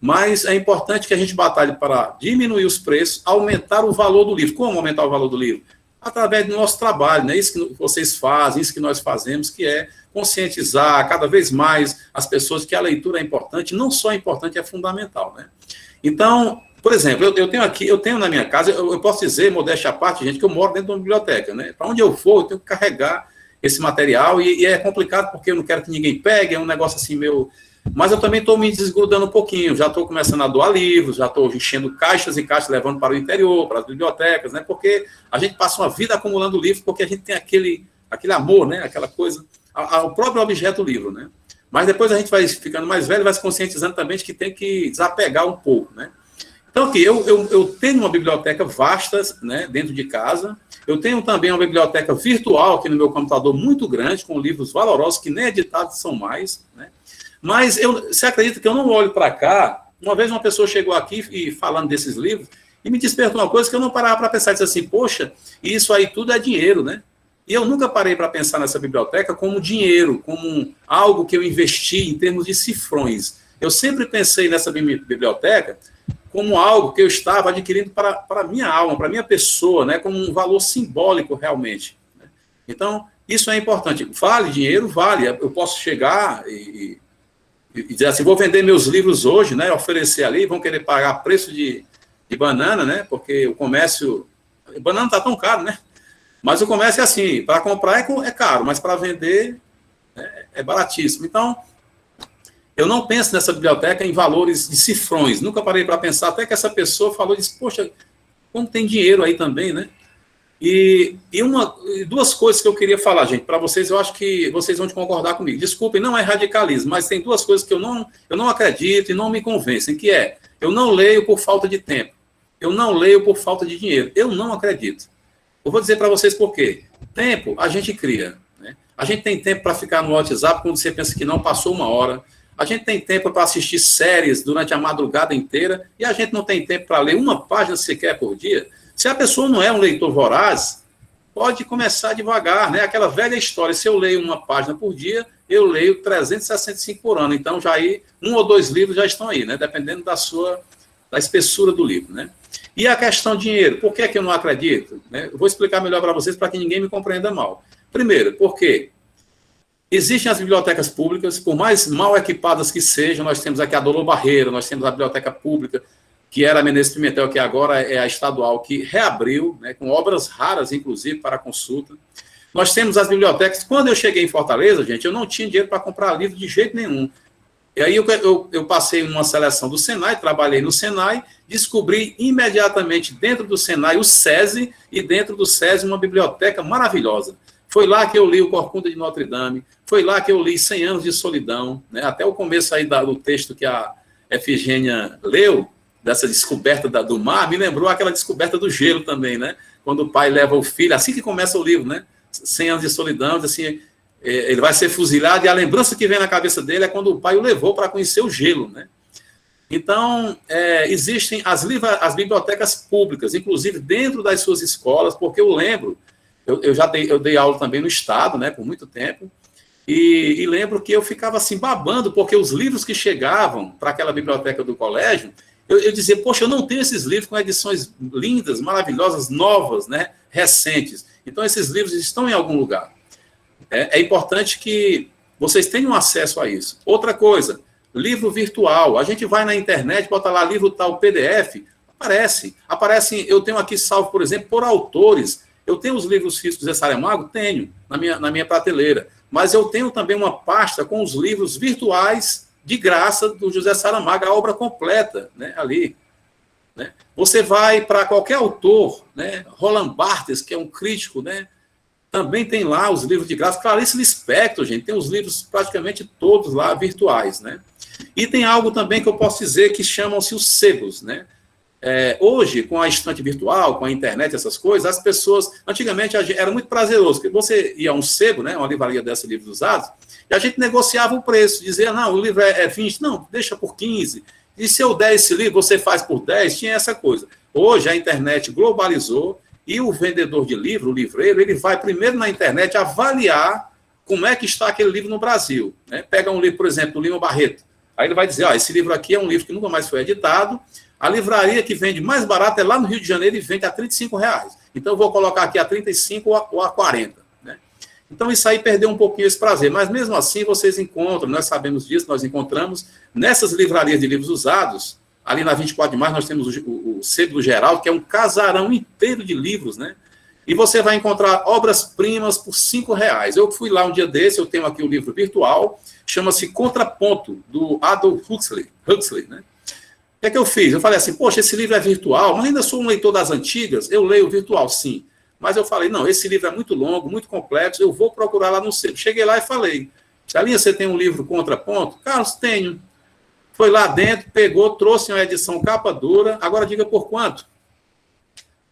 Mas é importante que a gente batalhe para diminuir os preços, aumentar o valor do livro. Como aumentar o valor do livro? Através do nosso trabalho, né? Isso que vocês fazem, isso que nós fazemos, que é conscientizar cada vez mais as pessoas que a leitura é importante, não só é importante, é fundamental, né? Então, por exemplo, eu tenho na minha casa, eu posso dizer, modéstia à parte, gente, que eu moro dentro de uma biblioteca, né? Para onde eu for, eu tenho que carregar esse material e é complicado porque eu não quero que ninguém pegue, é um negócio assim meu. Mas eu também estou me desgrudando um pouquinho, já estou começando a doar livros, já estou enchendo caixas e caixas, levando para o interior, para as bibliotecas, né? Porque a gente passa uma vida acumulando livros, porque a gente tem aquele amor, né? Aquela coisa, ao próprio objeto livro, né? Mas depois a gente vai ficando mais velho, vai se conscientizando também de que tem que desapegar um pouco, né? Então, aqui, eu tenho uma biblioteca vasta, né, dentro de casa. Eu tenho também uma biblioteca virtual aqui no meu computador muito grande, com livros valorosos, que nem editados são mais, né? Mas você acredita que eu não olho para cá? Uma vez uma pessoa chegou aqui e falando desses livros e me despertou uma coisa que eu não parava para pensar. Disse assim, poxa, isso aí tudo é dinheiro, né? E eu nunca parei para pensar nessa biblioteca como dinheiro, como algo que eu investi em termos de cifrões. Eu sempre pensei nessa biblioteca como algo que eu estava adquirindo para a minha alma, para a minha pessoa, né? Como um valor simbólico realmente. Né? Então, isso é importante. Vale dinheiro? Vale. Eu posso chegar e dizer assim, vou vender meus livros hoje, né? Oferecer ali, vão querer pagar preço de banana, né? Porque o comércio... Banana está tão caro, né? Mas o comércio é assim, para comprar é caro, mas para vender é baratíssimo. Então, eu não penso nessa biblioteca em valores de cifrões, nunca parei para pensar, até que essa pessoa falou, disse, poxa, como tem dinheiro aí também, né? E duas coisas que eu queria falar, gente, para vocês, eu acho que vocês vão concordar comigo. Desculpem, não é radicalismo, mas tem duas coisas que eu não acredito e não me convencem, que é, eu não leio por falta de tempo, eu não leio por falta de dinheiro, eu não acredito. Eu vou dizer para vocês por quê. Tempo, a gente cria, né? A gente tem tempo para ficar no WhatsApp quando você pensa que não passou uma hora, a gente tem tempo para assistir séries durante a madrugada inteira e a gente não tem tempo para ler uma página sequer por dia. Se a pessoa não é um leitor voraz, pode começar devagar, né? Aquela velha história, se eu leio uma página por dia, eu leio 365 por ano. Então, já aí, 1 ou 2 livros já estão aí, né? Dependendo da espessura do livro, né? E a questão de dinheiro, por que eu não acredito? Né? Eu vou explicar melhor para vocês, para que ninguém me compreenda mal. Primeiro, porque existem as bibliotecas públicas, por mais mal equipadas que sejam, nós temos aqui a Dolor Barreira, nós temos a biblioteca pública, que era a Menezes Pimentel, que agora é a estadual, que reabriu, né, com obras raras, inclusive, para consulta. Nós temos as bibliotecas. Quando eu cheguei em Fortaleza, gente, eu não tinha dinheiro para comprar livro de jeito nenhum. E aí eu passei numa seleção do Senai, trabalhei no Senai, descobri imediatamente dentro do Senai o SESI, e dentro do SESI uma biblioteca maravilhosa. Foi lá que eu li o Corcunda de Notre Dame, foi lá que eu li 100 Anos de Solidão, né, até o começo aí do texto que a Efigênia leu, dessa descoberta do mar, me lembrou aquela descoberta do gelo também, né? Quando o pai leva o filho, assim que começa o livro, né? 100 Anos de Solidão, assim, ele vai ser fuzilado, e a lembrança que vem na cabeça dele é quando o pai o levou para conhecer o gelo, né? Então, existem as bibliotecas públicas, inclusive dentro das suas escolas, porque eu lembro, eu dei aula também no Estado, né, por muito tempo, e lembro que eu ficava assim babando, porque os livros que chegavam para aquela biblioteca do colégio, eu dizia, poxa, eu não tenho esses livros com edições lindas, maravilhosas, novas, né, recentes. Então, esses livros estão em algum lugar. É importante que vocês tenham acesso a isso. Outra coisa, livro virtual. A gente vai na internet, bota lá livro tal, PDF, aparece, eu tenho aqui salvo, por exemplo, por autores. Eu tenho os livros físicos de Saramago? Tenho, na minha prateleira. Mas eu tenho também uma pasta com os livros virtuais de graça do José Saramago, a obra completa, né, ali. Né? Você vai para qualquer autor, né, Roland Barthes, que é um crítico, né, também tem lá os livros de graça. Clarice Lispector, gente, tem os livros praticamente todos lá virtuais, né? E tem algo também que eu posso dizer que chamam-se os sebos, né? Hoje, com a estante virtual, com a internet, essas coisas, as pessoas... Antigamente era muito prazeroso, porque você ia a um sebo, né, uma livraria dessa, livros usados, e a gente negociava o preço, dizia, não, o livro é 20, não, deixa por 15, e se eu der esse livro, você faz por 10, tinha essa coisa. Hoje a internet globalizou, e o vendedor de livro, o livreiro, ele vai primeiro na internet avaliar como é que está aquele livro no Brasil. Né? Pega um livro, por exemplo, do Lima Barreto. Aí ele vai dizer, esse livro aqui é um livro que nunca mais foi editado, a livraria que vende mais barato é lá no Rio de Janeiro e vende a R$35. Então eu vou colocar aqui a 35 ou a 40. Né? Então isso aí perdeu um pouquinho esse prazer. Mas mesmo assim vocês encontram, nós sabemos disso, nós encontramos nessas livrarias de livros usados. Ali na 24 de março nós temos o Sebo do Geraldo, que é um casarão inteiro de livros, né? E você vai encontrar obras-primas por R$5. Eu fui lá um dia desse, eu tenho aqui o livro virtual, chama-se Contraponto, do Aldous Huxley, né? O que eu fiz? Eu falei assim, poxa, esse livro é virtual, mas ainda sou um leitor das antigas, eu leio virtual, sim. Mas eu falei, não, esse livro é muito longo, muito complexo, eu vou procurar lá no Sebo. Cheguei lá e falei, Salinha, você tem um livro Contraponto? Carlos, tenho. Foi lá dentro, pegou, trouxe uma edição capa dura, agora diga por quanto?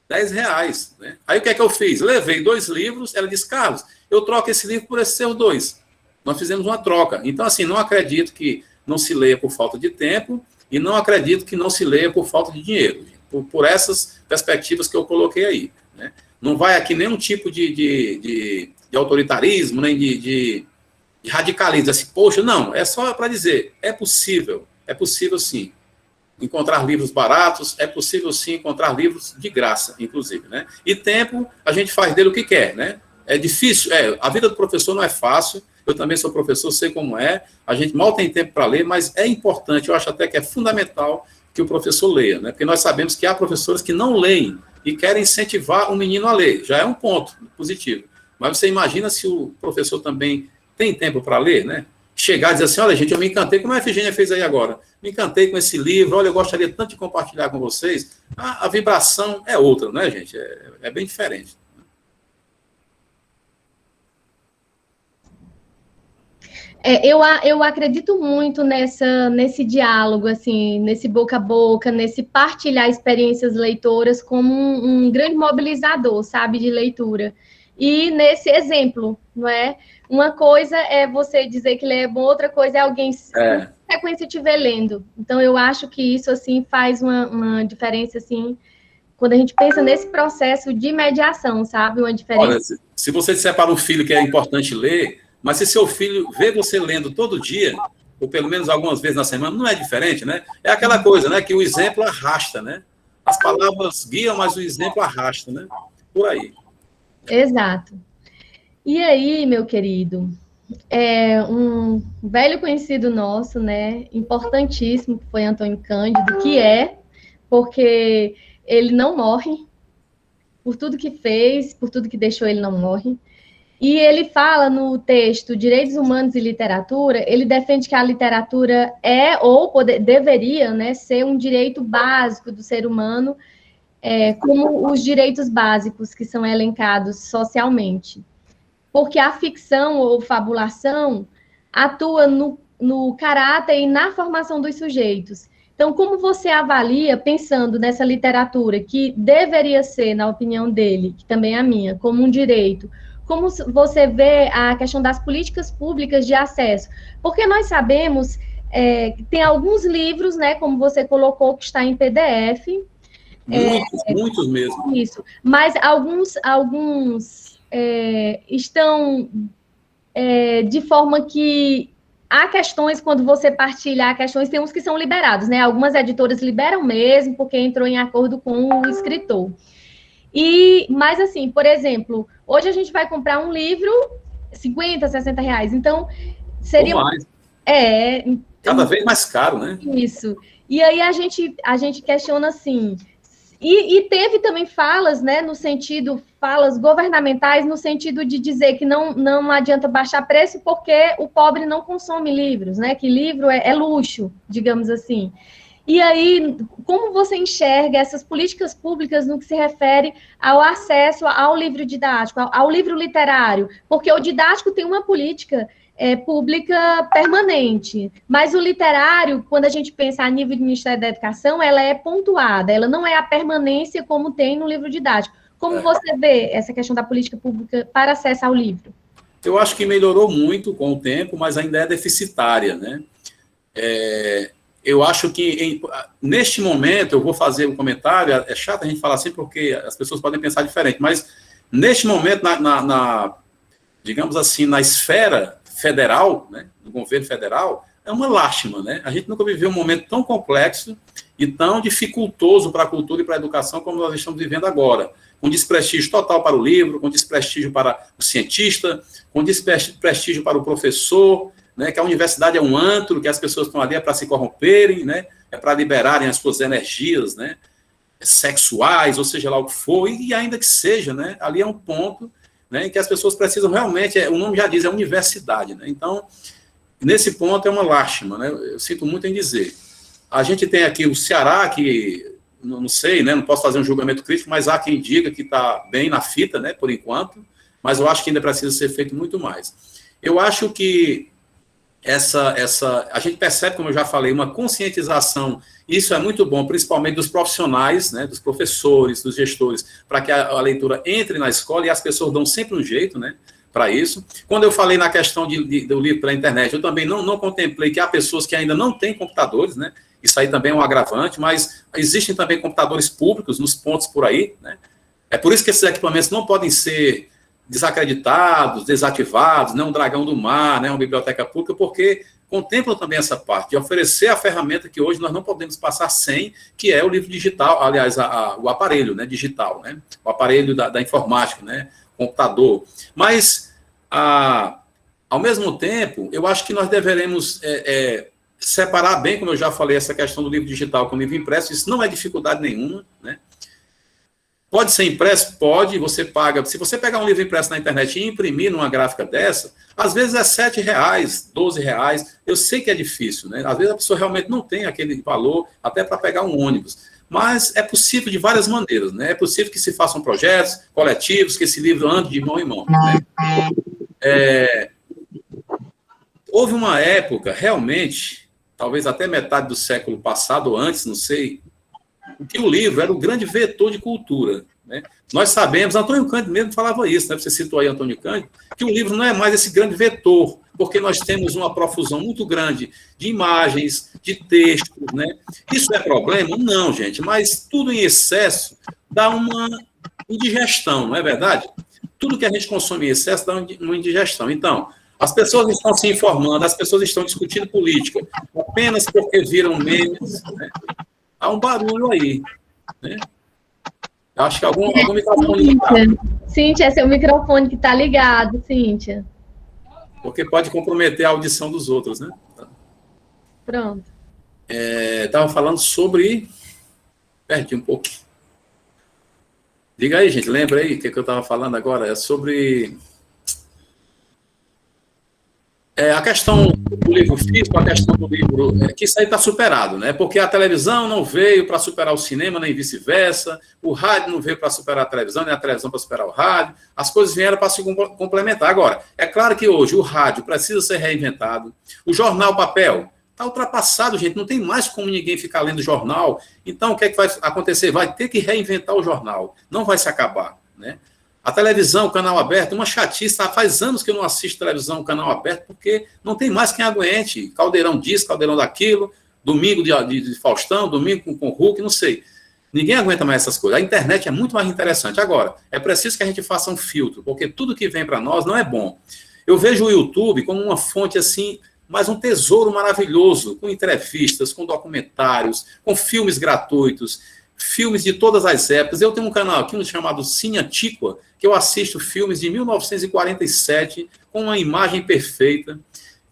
R$10. Né? Aí o que é que eu fiz? Levei 2 livros, ela disse, Carlos, eu troco esse livro por esses seus 2. Nós fizemos uma troca. Então, assim, não acredito que não se leia por falta de tempo e não acredito que não se leia por falta de dinheiro. Por essas perspectivas que eu coloquei aí. Né? Não vai aqui nenhum tipo de autoritarismo, nem de radicalismo. Assim, poxa, não, é só para dizer, é possível sim. Encontrar livros baratos, é possível sim encontrar livros de graça, inclusive, né? E tempo, a gente faz dele o que quer, né? É difícil, a vida do professor não é fácil, eu também sou professor, sei como é, a gente mal tem tempo para ler, mas é importante, eu acho até que é fundamental que o professor leia, né? Porque nós sabemos que há professores que não leem e querem incentivar o menino a ler, já é um ponto positivo. Mas você imagina se o professor também tem tempo para ler, né? Chegar e dizer assim, olha, gente, eu me encantei, como a Efigênia fez aí agora, me encantei com esse livro, olha, eu gostaria tanto de compartilhar com vocês. A vibração é outra, né, gente? É bem diferente. Eu acredito muito nesse diálogo, assim, nesse boca a boca, nesse partilhar experiências leitoras como um grande mobilizador, sabe, de leitura. E nesse exemplo, não é? Uma coisa é você dizer que lê é bom, outra coisa é alguém na sequência estiver lendo. Então, eu acho que isso, assim, faz uma diferença, assim, quando a gente pensa nesse processo de mediação, sabe? Uma diferença. Olha, se você disser para um filho que é importante ler, mas se seu filho vê você lendo todo dia, ou pelo menos algumas vezes na semana, não é diferente, né? É aquela coisa, né? Que o exemplo arrasta, né? As palavras guiam, mas o exemplo arrasta, né? Por aí. Exato. E aí, meu querido, um velho conhecido nosso, né, importantíssimo, que foi Antônio Cândido, porque ele não morre, por tudo que fez, por tudo que deixou, ele não morre. E ele fala no texto Direitos Humanos e Literatura, ele defende que a literatura deveria, né, ser um direito básico do ser humano, como os direitos básicos que são elencados socialmente. Porque a ficção ou fabulação atua no caráter e na formação dos sujeitos. Então, como você avalia, pensando nessa literatura, que deveria ser, na opinião dele, que também é a minha, como um direito, como você vê a questão das políticas públicas de acesso? Porque nós sabemos que tem alguns livros, né, como você colocou, que está em PDF. Muitos mesmo. Isso, mas alguns estão de forma que há questões, quando você partilha, há questões, tem uns que são liberados, né? Algumas editoras liberam mesmo, porque entrou em acordo com o escritor. Mas, assim, por exemplo, hoje a gente vai comprar um livro, 50, 60 reais, então seria... Ou mais. Cada vez mais caro, né? Isso. E aí a gente questiona assim, E teve também falas, né, no sentido, falas governamentais, no sentido de dizer que não adianta baixar preço porque o pobre não consome livros, né, que livro é luxo, digamos assim. E aí, como você enxerga essas políticas públicas no que se refere ao acesso ao livro didático, ao livro literário? Porque o didático tem uma política pública permanente, mas o literário, quando a gente pensa a nível do Ministério da Educação, ela é pontuada, ela não é a permanência como tem no livro didático. Como você vê essa questão da política pública para acesso ao livro? Eu acho que melhorou muito com o tempo, mas ainda é deficitária, né? Eu acho que, neste momento, eu vou fazer um comentário, é chato a gente falar assim, porque as pessoas podem pensar diferente, mas, neste momento, digamos assim, na esfera federal, né, do governo federal, é uma lástima, né? A gente nunca viveu um momento tão complexo e tão dificultoso para a cultura e para a educação como nós estamos vivendo agora, com desprestígio total para o livro, com desprestígio para o cientista, com desprestígio para o professor, né, que a universidade é um antro, que as pessoas estão ali para se corromperem, né, é para liberarem as suas energias, né, sexuais, ou seja lá o que for, e ainda que seja, né, ali é um ponto, né, em que as pessoas precisam realmente, o nome já diz, é universidade, né, então, nesse ponto é uma lástima, né, eu sinto muito em dizer. A gente tem aqui o Ceará, que, não sei, né, não posso fazer um julgamento crítico, mas há quem diga que está bem na fita, né, por enquanto, mas eu acho que ainda precisa ser feito muito mais. Eu acho que a gente percebe, como eu já falei, uma conscientização, isso é muito bom, principalmente dos profissionais, né, dos professores, dos gestores, para que a leitura entre na escola, e as pessoas dão sempre um jeito, né, para isso. Quando eu falei na questão do livro pela internet, eu também não contemplei que há pessoas que ainda não têm computadores, né, isso aí também é um agravante, mas existem também computadores públicos nos pontos por aí, né, é por isso que esses equipamentos não podem ser desacreditados, desativados, né, um dragão do mar, né, uma biblioteca pública, porque contemplam também essa parte, de oferecer a ferramenta que hoje nós não podemos passar sem, que é o livro digital, aliás, o aparelho, né, digital, né, o aparelho da informática, né, computador. Mas, ao mesmo tempo, eu acho que nós deveremos separar bem, como eu já falei, essa questão do livro digital com o livro impresso, isso não é dificuldade nenhuma, né. Pode ser impresso? Pode, você paga. Se você pegar um livro impresso na internet e imprimir numa gráfica dessa, às vezes é R$7, R$12. Eu sei que é difícil, né? Às vezes a pessoa realmente não tem aquele valor até para pegar um ônibus. Mas é possível de várias maneiras, né? É possível que se façam projetos coletivos, que esse livro ande de mão em mão, né? Houve uma época, realmente, talvez até metade do século passado, ou antes, não sei, que o livro era o grande vetor de cultura, né? Nós sabemos, Antônio Cândido mesmo falava isso, né? Você citou aí Antônio Cândido, que o livro não é mais esse grande vetor, porque nós temos uma profusão muito grande de imagens, de textos, né? Isso é problema? Não, gente, mas tudo em excesso dá uma indigestão, não é verdade? Tudo que a gente consome em excesso dá uma indigestão. Então, as pessoas estão se informando, as pessoas estão discutindo política apenas porque viram memes, né? Há um barulho aí, né? Eu acho que algum microfone ligado. Cíntia, é seu microfone que está ligado, Cíntia. Porque pode comprometer a audição dos outros, né? Pronto. Estava falando sobre... Perdi um pouco. Diga aí, gente, lembra aí o que eu estava falando agora? É sobre... a questão do livro físico, a questão do livro, que isso aí está superado, né? Porque a televisão não veio para superar o cinema, nem vice-versa, o rádio não veio para superar a televisão, nem a televisão para superar o rádio, as coisas vieram para se complementar. Agora, é claro que hoje o rádio precisa ser reinventado, o jornal papel está ultrapassado, gente, não tem mais como ninguém ficar lendo jornal, então o que é que vai acontecer? Vai ter que reinventar o jornal, não vai se acabar, né? A televisão, o canal aberto, uma chatice, faz anos que eu não assisto televisão, canal aberto, porque não tem mais quem aguente. Caldeirão disso, caldeirão daquilo, domingo de Faustão, domingo com Hulk, não sei. Ninguém aguenta mais essas coisas. A internet é muito mais interessante. Agora, é preciso que a gente faça um filtro, porque tudo que vem para nós não é bom. Eu vejo o YouTube como uma fonte assim, mas um tesouro maravilhoso, com entrevistas, com documentários, com filmes gratuitos, filmes de todas as épocas. Eu tenho um canal aqui chamado Cine Antiqua, que eu assisto filmes de 1947 com uma imagem perfeita.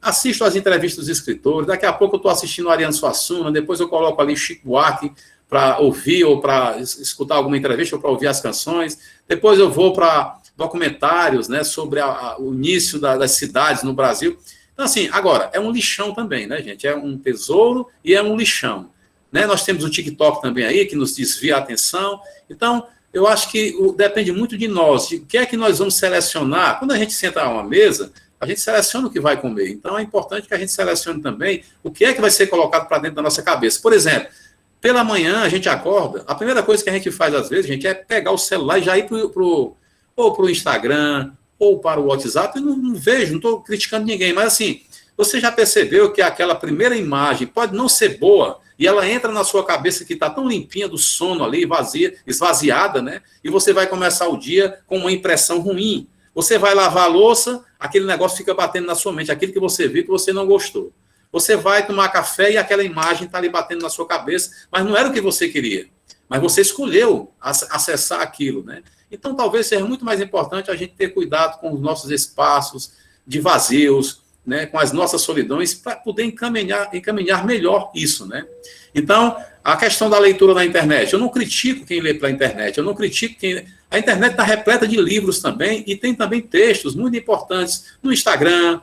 assisto as entrevistas dos escritores, daqui a pouco eu estou assistindo o Ariano Suassuna, depois eu coloco ali Chico Buarque para ouvir ou para escutar alguma entrevista ou para ouvir as canções, depois eu vou para documentários, né, sobre o início das cidades no Brasil. Então, assim, agora, é um lixão também, né, gente? É um tesouro e é um lixão. Né? Nós temos o TikTok também aí, que nos desvia a atenção. Então, eu acho que depende muito de nós, de o que é que nós vamos selecionar. Quando a gente senta a uma mesa, a gente seleciona o que vai comer. Então, é importante que a gente selecione também o que é que vai ser colocado para dentro da nossa cabeça. Por exemplo, pela manhã a gente acorda, a primeira coisa que a gente faz às vezes, gente, é pegar o celular e já ir ou para o Instagram, ou para o WhatsApp. Eu não vejo, não estou criticando ninguém, mas assim, você já percebeu que aquela primeira imagem pode não ser boa, e ela entra na sua cabeça que está tão limpinha do sono ali, vazia, esvaziada, né? E você vai começar o dia com uma impressão ruim. Você vai lavar a louça, aquele negócio fica batendo na sua mente, aquilo que você viu que você não gostou. Você vai tomar café e aquela imagem está ali batendo na sua cabeça, mas não era o que você queria. Mas você escolheu acessar aquilo, né? Então, talvez seja muito mais importante a gente ter cuidado com os nossos espaços de vazios, né, com as nossas solidões, para poder encaminhar melhor isso, né? Então, a questão da leitura na internet, eu não critico quem lê pela internet, eu não critico quem... A internet está repleta de livros também, e tem também textos muito importantes no Instagram,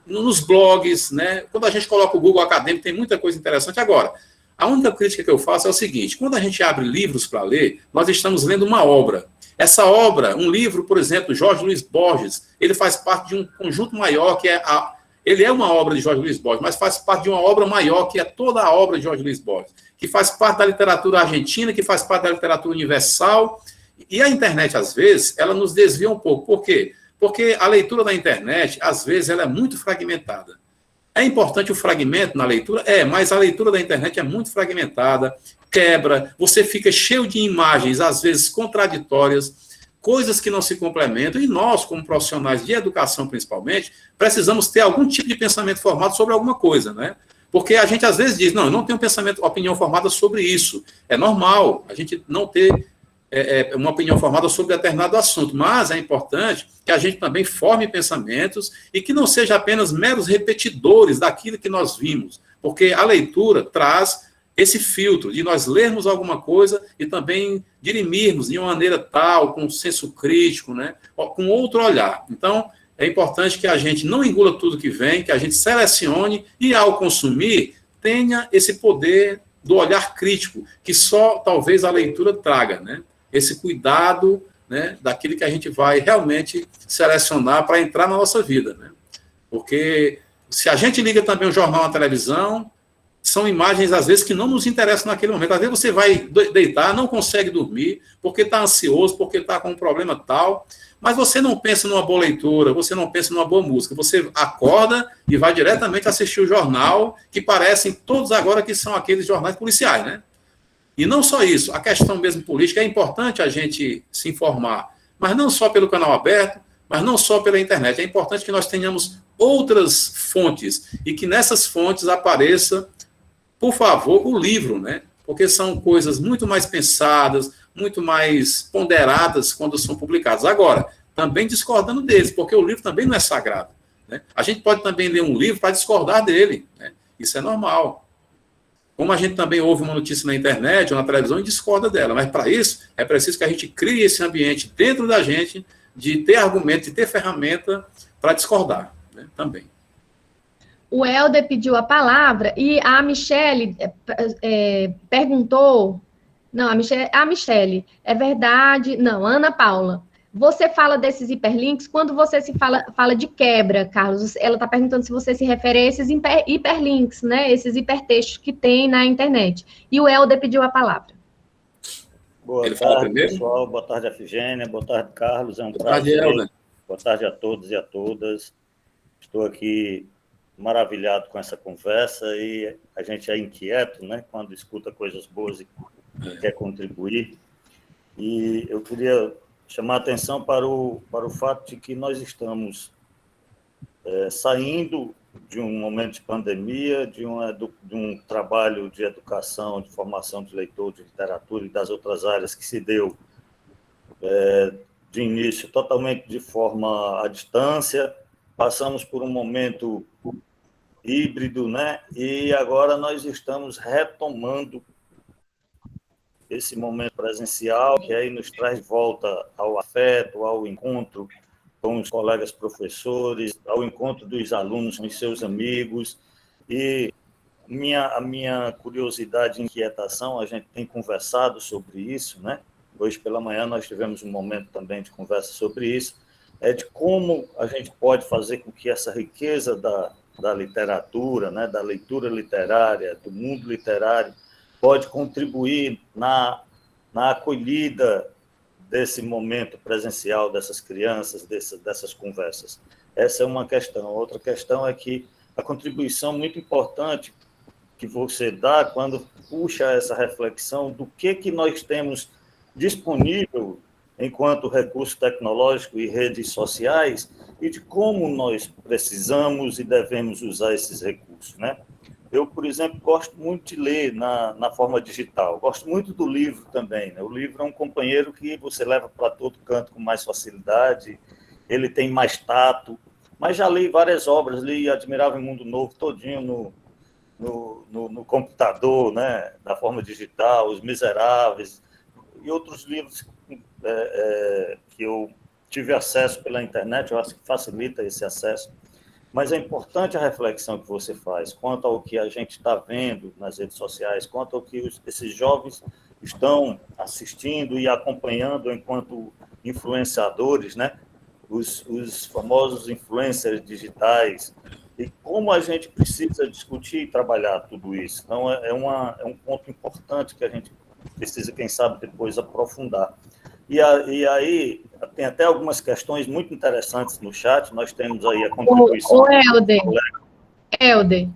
nos blogs, né? Quando a gente coloca o Google Acadêmico, tem muita coisa interessante. Agora, a única crítica que eu faço é o seguinte: quando a gente abre livros para ler, nós estamos lendo uma obra. Essa obra, um livro, por exemplo, Jorge Luiz Borges, ele faz parte de um conjunto maior, que é ele é uma obra de Jorge Luiz Borges, mas faz parte de uma obra maior, que é toda a obra de Jorge Luiz Borges, que faz parte da literatura argentina, que faz parte da literatura universal. E a internet, às vezes, ela nos desvia um pouco. Por quê? Porque a leitura da internet, às vezes, ela é muito fragmentada. É importante o fragmento na leitura? Mas a leitura da internet é muito fragmentada, quebra, você fica cheio de imagens, às vezes contraditórias, coisas que não se complementam, e nós, como profissionais de educação principalmente, precisamos ter algum tipo de pensamento formado sobre alguma coisa, né? Porque a gente às vezes diz, não, eu não tenho opinião formada sobre isso. É normal a gente não ter uma opinião formada sobre determinado assunto, mas é importante que a gente também forme pensamentos e que não seja apenas meros repetidores daquilo que nós vimos, porque a leitura traz esse filtro de nós lermos alguma coisa e também dirimirmos de uma maneira tal, com um senso crítico, né, com outro olhar. Então, é importante que a gente não engula tudo que vem, que a gente selecione e, ao consumir, tenha esse poder do olhar crítico, que só talvez a leitura traga, né? Esse cuidado, né, daquilo que a gente vai realmente selecionar para entrar na nossa vida, né? Porque se a gente liga também o jornal na televisão, são imagens, às vezes, que não nos interessam naquele momento. Às vezes você vai deitar, não consegue dormir, porque está ansioso, porque está com um problema tal, mas você não pensa numa boa leitura, você não pensa numa boa música, você acorda e vai diretamente assistir o jornal, que parecem todos agora que são aqueles jornais policiais, né? E não só isso, a questão mesmo política, é importante a gente se informar, mas não só pelo canal aberto, mas não só pela internet. É importante que nós tenhamos outras fontes e que nessas fontes apareça, por favor, o livro, né? Porque são coisas muito mais pensadas, muito mais ponderadas quando são publicadas. Agora, também discordando deles, porque o livro também não é sagrado, né? A gente pode também ler um livro para discordar dele, né? Isso é normal. Como a gente também ouve uma notícia na internet ou na televisão e discorda dela, mas para isso é preciso que a gente crie esse ambiente dentro da gente de ter argumento, de ter ferramenta para discordar, né? Também. O Helder pediu a palavra e a Michele perguntou... Não, a Michele, é verdade... Não, Ana Paula. Você fala desses hiperlinks, quando você se fala de quebra, Carlos, ela está perguntando se você se refere a esses hiperlinks, né? Esses hipertextos que tem na internet. E o Helder pediu a palavra. Boa tarde, pessoal. Boa tarde, Efigênia. Boa tarde, Carlos. É um prazer. Boa tarde a todos e a todas. Estou aqui maravilhado com essa conversa e a gente é inquieto, né? Quando escuta coisas boas e quer contribuir. E eu queria chamar a atenção para o fato de que nós estamos saindo de um momento de pandemia, de um trabalho de educação, de formação de leitor, de literatura e das outras áreas que se deu de início totalmente de forma à distância, passamos por um momento híbrido, né? E agora nós estamos retomando esse momento presencial, que aí nos traz volta ao afeto, ao encontro com os colegas professores, ao encontro dos alunos com os seus amigos. E a minha curiosidade e inquietação, a gente tem conversado sobre isso, né? Hoje pela manhã nós tivemos um momento também de conversa sobre isso, é de como a gente pode fazer com que essa riqueza da literatura, né, da leitura literária, do mundo literário, pode contribuir na acolhida desse momento presencial dessas crianças, dessas conversas. Essa é uma questão. Outra questão é que a contribuição muito importante que você dá quando puxa essa reflexão do que nós temos disponível enquanto recurso tecnológico e redes sociais e de como nós precisamos e devemos usar esses recursos, né? Eu, por exemplo, gosto muito de ler na forma digital. Gosto muito do livro também, né? O livro é um companheiro que você leva para todo canto com mais facilidade, ele tem mais tato, mas já li várias obras, li Admirável Mundo Novo todinho no computador, né? Da forma digital, Os Miseráveis e outros livros que eu tive acesso pela internet, eu acho que facilita esse acesso. Mas é importante a reflexão que você faz quanto ao que a gente está vendo nas redes sociais, quanto ao que esses jovens estão assistindo e acompanhando enquanto influenciadores, né? Os famosos influencers digitais, e como a gente precisa discutir e trabalhar tudo isso. Então, é um ponto importante que a gente precisa, quem sabe, depois aprofundar. E aí, tem até algumas questões muito interessantes no chat. Nós temos aí a contribuição... Helder.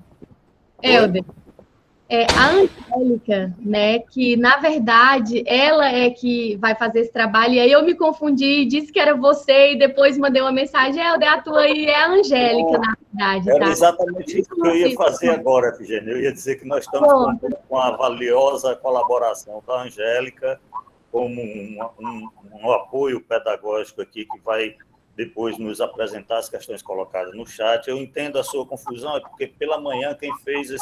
A Angélica, né, que, na verdade, ela é que vai fazer esse trabalho, e aí eu me confundi, disse que era você, e depois mandei uma mensagem, Helder, a tua aí é a Angélica, na verdade, tá? Era exatamente isso que eu ia fazer agora, Efigênia. Eu ia dizer que nós estamos com uma valiosa colaboração da Angélica, como um apoio pedagógico aqui, que vai depois nos apresentar as questões colocadas no chat. Eu entendo a sua confusão, é porque pela manhã quem fez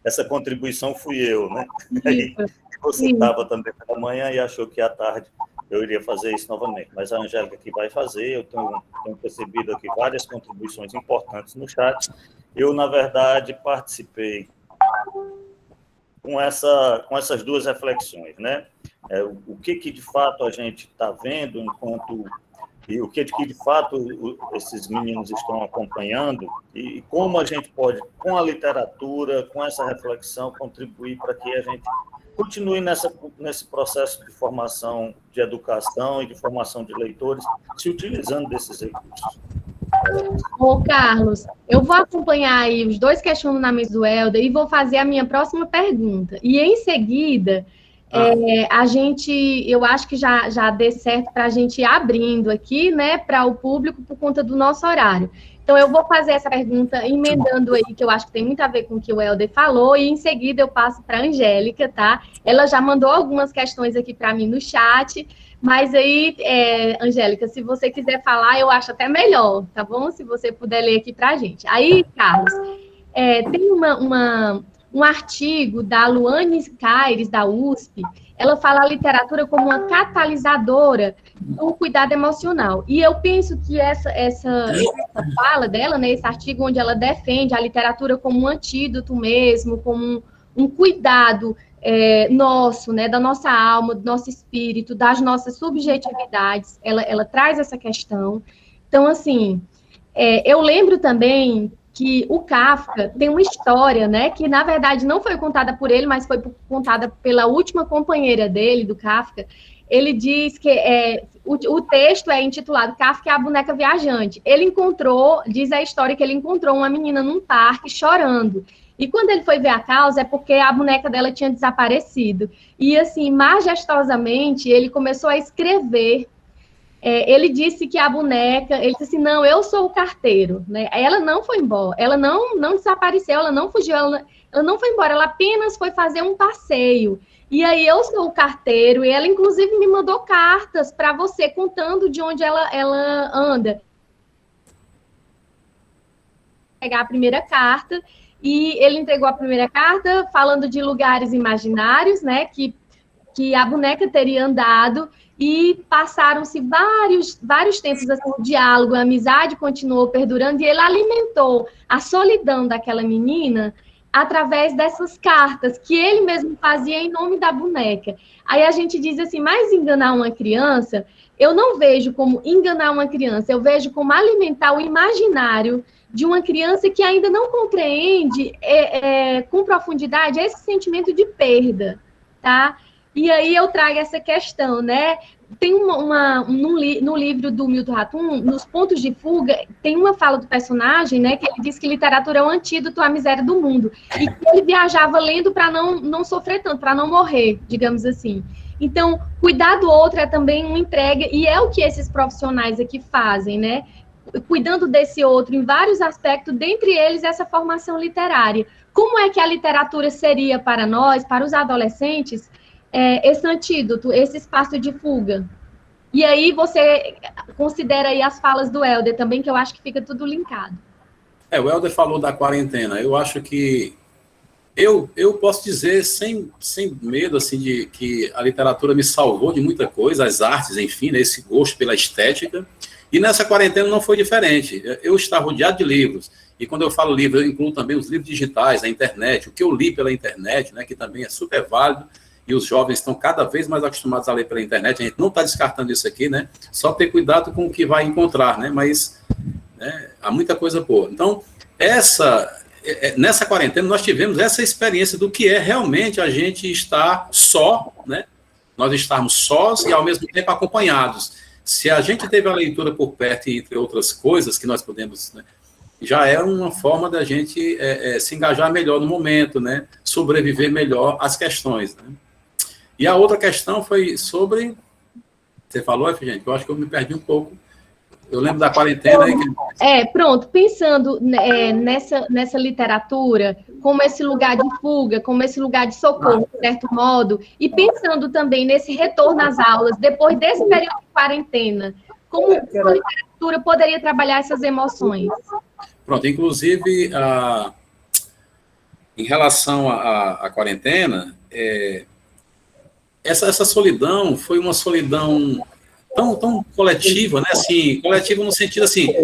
essa contribuição fui eu, né? Aí você estava também pela manhã e achou que à tarde eu iria fazer isso novamente. Mas a Angélica que vai fazer, eu tenho percebido aqui várias contribuições importantes no chat. Eu, na verdade, participei com essas duas reflexões, né? O que de fato a gente está vendo e o que de fato esses meninos estão acompanhando e como a gente pode, com a literatura, com essa reflexão, contribuir para que a gente continue nesse processo de formação de educação e de formação de leitores, se utilizando desses recursos. Ô, Carlos, eu vou acompanhar aí os dois questionamentos do Helder e vou fazer a minha próxima pergunta. E, em seguida, eu acho que já dê certo para a gente ir abrindo aqui, né, para o público por conta do nosso horário. Então, eu vou fazer essa pergunta emendando aí, que eu acho que tem muito a ver com o que o Helder falou, e em seguida eu passo para a Angélica, tá? Ela já mandou algumas questões aqui para mim no chat, mas aí, Angélica, se você quiser falar, eu acho até melhor, tá bom? Se você puder ler aqui para a gente. Aí, Carlos, tem um artigo da Luane Caires, da USP, ela fala a literatura como uma catalisadora do cuidado emocional. E eu penso que essa fala dela, né, esse artigo onde ela defende a literatura como um antídoto mesmo, como um cuidado nosso, né, da nossa alma, do nosso espírito, das nossas subjetividades, ela traz essa questão. Então, assim, eu lembro também que o Kafka tem uma história, né, que na verdade não foi contada por ele, mas foi contada pela última companheira dele, do Kafka. Ele diz que o texto é intitulado Kafka e a Boneca Viajante. Ele diz a história que ele encontrou uma menina num parque chorando. E quando ele foi ver a causa, é porque a boneca dela tinha desaparecido. E assim, majestosamente, ele começou a escrever. Ele disse que a boneca, ele disse assim, não, eu sou o carteiro, né? Ela não foi embora, ela não desapareceu, ela não fugiu, ela não foi embora, ela apenas foi fazer um passeio. E aí eu sou o carteiro, e ela inclusive me mandou cartas para você, contando de onde ela anda. pegar a primeira carta, e ele entregou a primeira carta falando de lugares imaginários, né, que a boneca teria andado, e passaram-se vários tempos assim, o diálogo, a amizade continuou perdurando, e ele alimentou a solidão daquela menina através dessas cartas que ele mesmo fazia em nome da boneca. Aí a gente diz assim, mas enganar uma criança, eu não vejo como enganar uma criança, eu vejo como alimentar o imaginário de uma criança que ainda não compreende com profundidade esse sentimento de perda, tá? E aí eu trago essa questão, né? Tem no livro do Milton Ratum, nos Pontos de Fuga, tem uma fala do personagem, né, que ele diz que literatura é o antídoto à miséria do mundo, e que ele viajava lendo para não sofrer tanto, para não morrer, digamos assim. Então, cuidar do outro é também uma entrega, e é o que esses profissionais aqui fazem, né? Cuidando desse outro em vários aspectos, dentre eles essa formação literária. Como é que a literatura seria para nós, para os adolescentes, esse antídoto, esse espaço de fuga? E aí você considera aí as falas do Helder também, que eu acho que fica tudo linkado. O Helder falou da quarentena. Eu acho que eu posso dizer sem medo assim, de que a literatura me salvou de muita coisa, as artes, enfim, né, esse gosto pela estética. E nessa quarentena não foi diferente. Eu estava rodeado de livros. E quando eu falo livro, eu incluo também os livros digitais, a internet, o que eu li pela internet, né, que também é super válido. E os jovens estão cada vez mais acostumados a ler pela internet. A gente não está descartando isso aqui, né? Só ter cuidado com o que vai encontrar, né? Mas né, há muita coisa boa. Então, nessa quarentena, nós tivemos essa experiência do que é realmente a gente estar só, né? Nós estarmos sós e, ao mesmo tempo, acompanhados. Se a gente teve a leitura por perto, entre outras coisas que nós podemos... Né, já é uma forma da gente se engajar melhor no momento, né? Sobreviver melhor às questões, né? E a outra questão foi sobre... Você falou, gente, eu acho que eu me perdi um pouco. Eu lembro da quarentena. Pronto, pensando nessa literatura, como esse lugar de fuga, como esse lugar de socorro, de certo modo, e pensando também nesse retorno às aulas, depois desse período de quarentena, como a literatura poderia trabalhar essas emoções? Pronto, inclusive, em relação à quarentena... Essa solidão foi uma solidão tão coletiva, né? Assim, coletiva no sentido assim,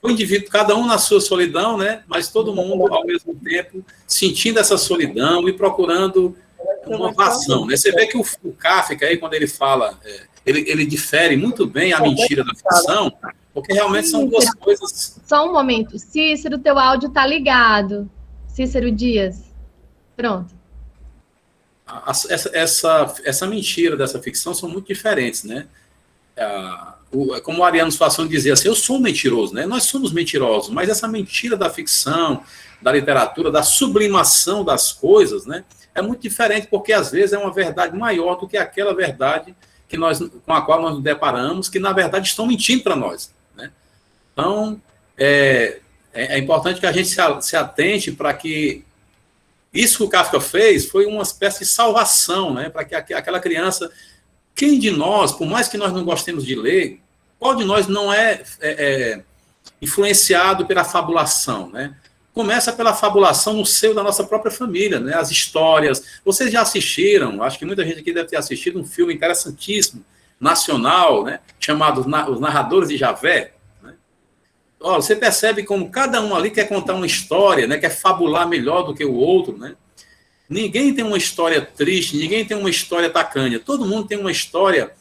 o indivíduo, cada um na sua solidão, né? Mas todo mundo, ao mesmo tempo, sentindo essa solidão e procurando uma vazão, né? Você vê que o Kafka, aí, quando ele fala, ele difere muito bem a mentira da ficção, porque realmente são duas coisas... Só um momento. Cícero, teu áudio tá ligado. Cícero Dias. Pronto. Essa mentira dessa ficção são muito diferentes, né? Como o Ariano Suassuna dizia assim, eu sou mentiroso, né? Nós somos mentirosos, mas essa mentira da ficção, da literatura, da sublimação das coisas, né? É muito diferente, porque às vezes é uma verdade maior do que aquela verdade com a qual nós nos deparamos, que na verdade estão mentindo para nós, né? Então, é importante que a gente se atente para que isso que o Kafka fez foi uma espécie de salvação, né, para que aquela criança... Quem de nós, por mais que nós não gostemos de ler, qual de nós não é influenciado pela fabulação, né? Começa pela fabulação no seio da nossa própria família, né? As histórias. Vocês já assistiram, acho que muita gente aqui deve ter assistido um filme interessantíssimo, nacional, né, chamado Os Narradores de Javé. Olha, você percebe como cada um ali quer contar uma história, né, quer fabular melhor do que o outro, né? Ninguém tem uma história triste, ninguém tem uma história tacanha. Todo mundo tem uma história,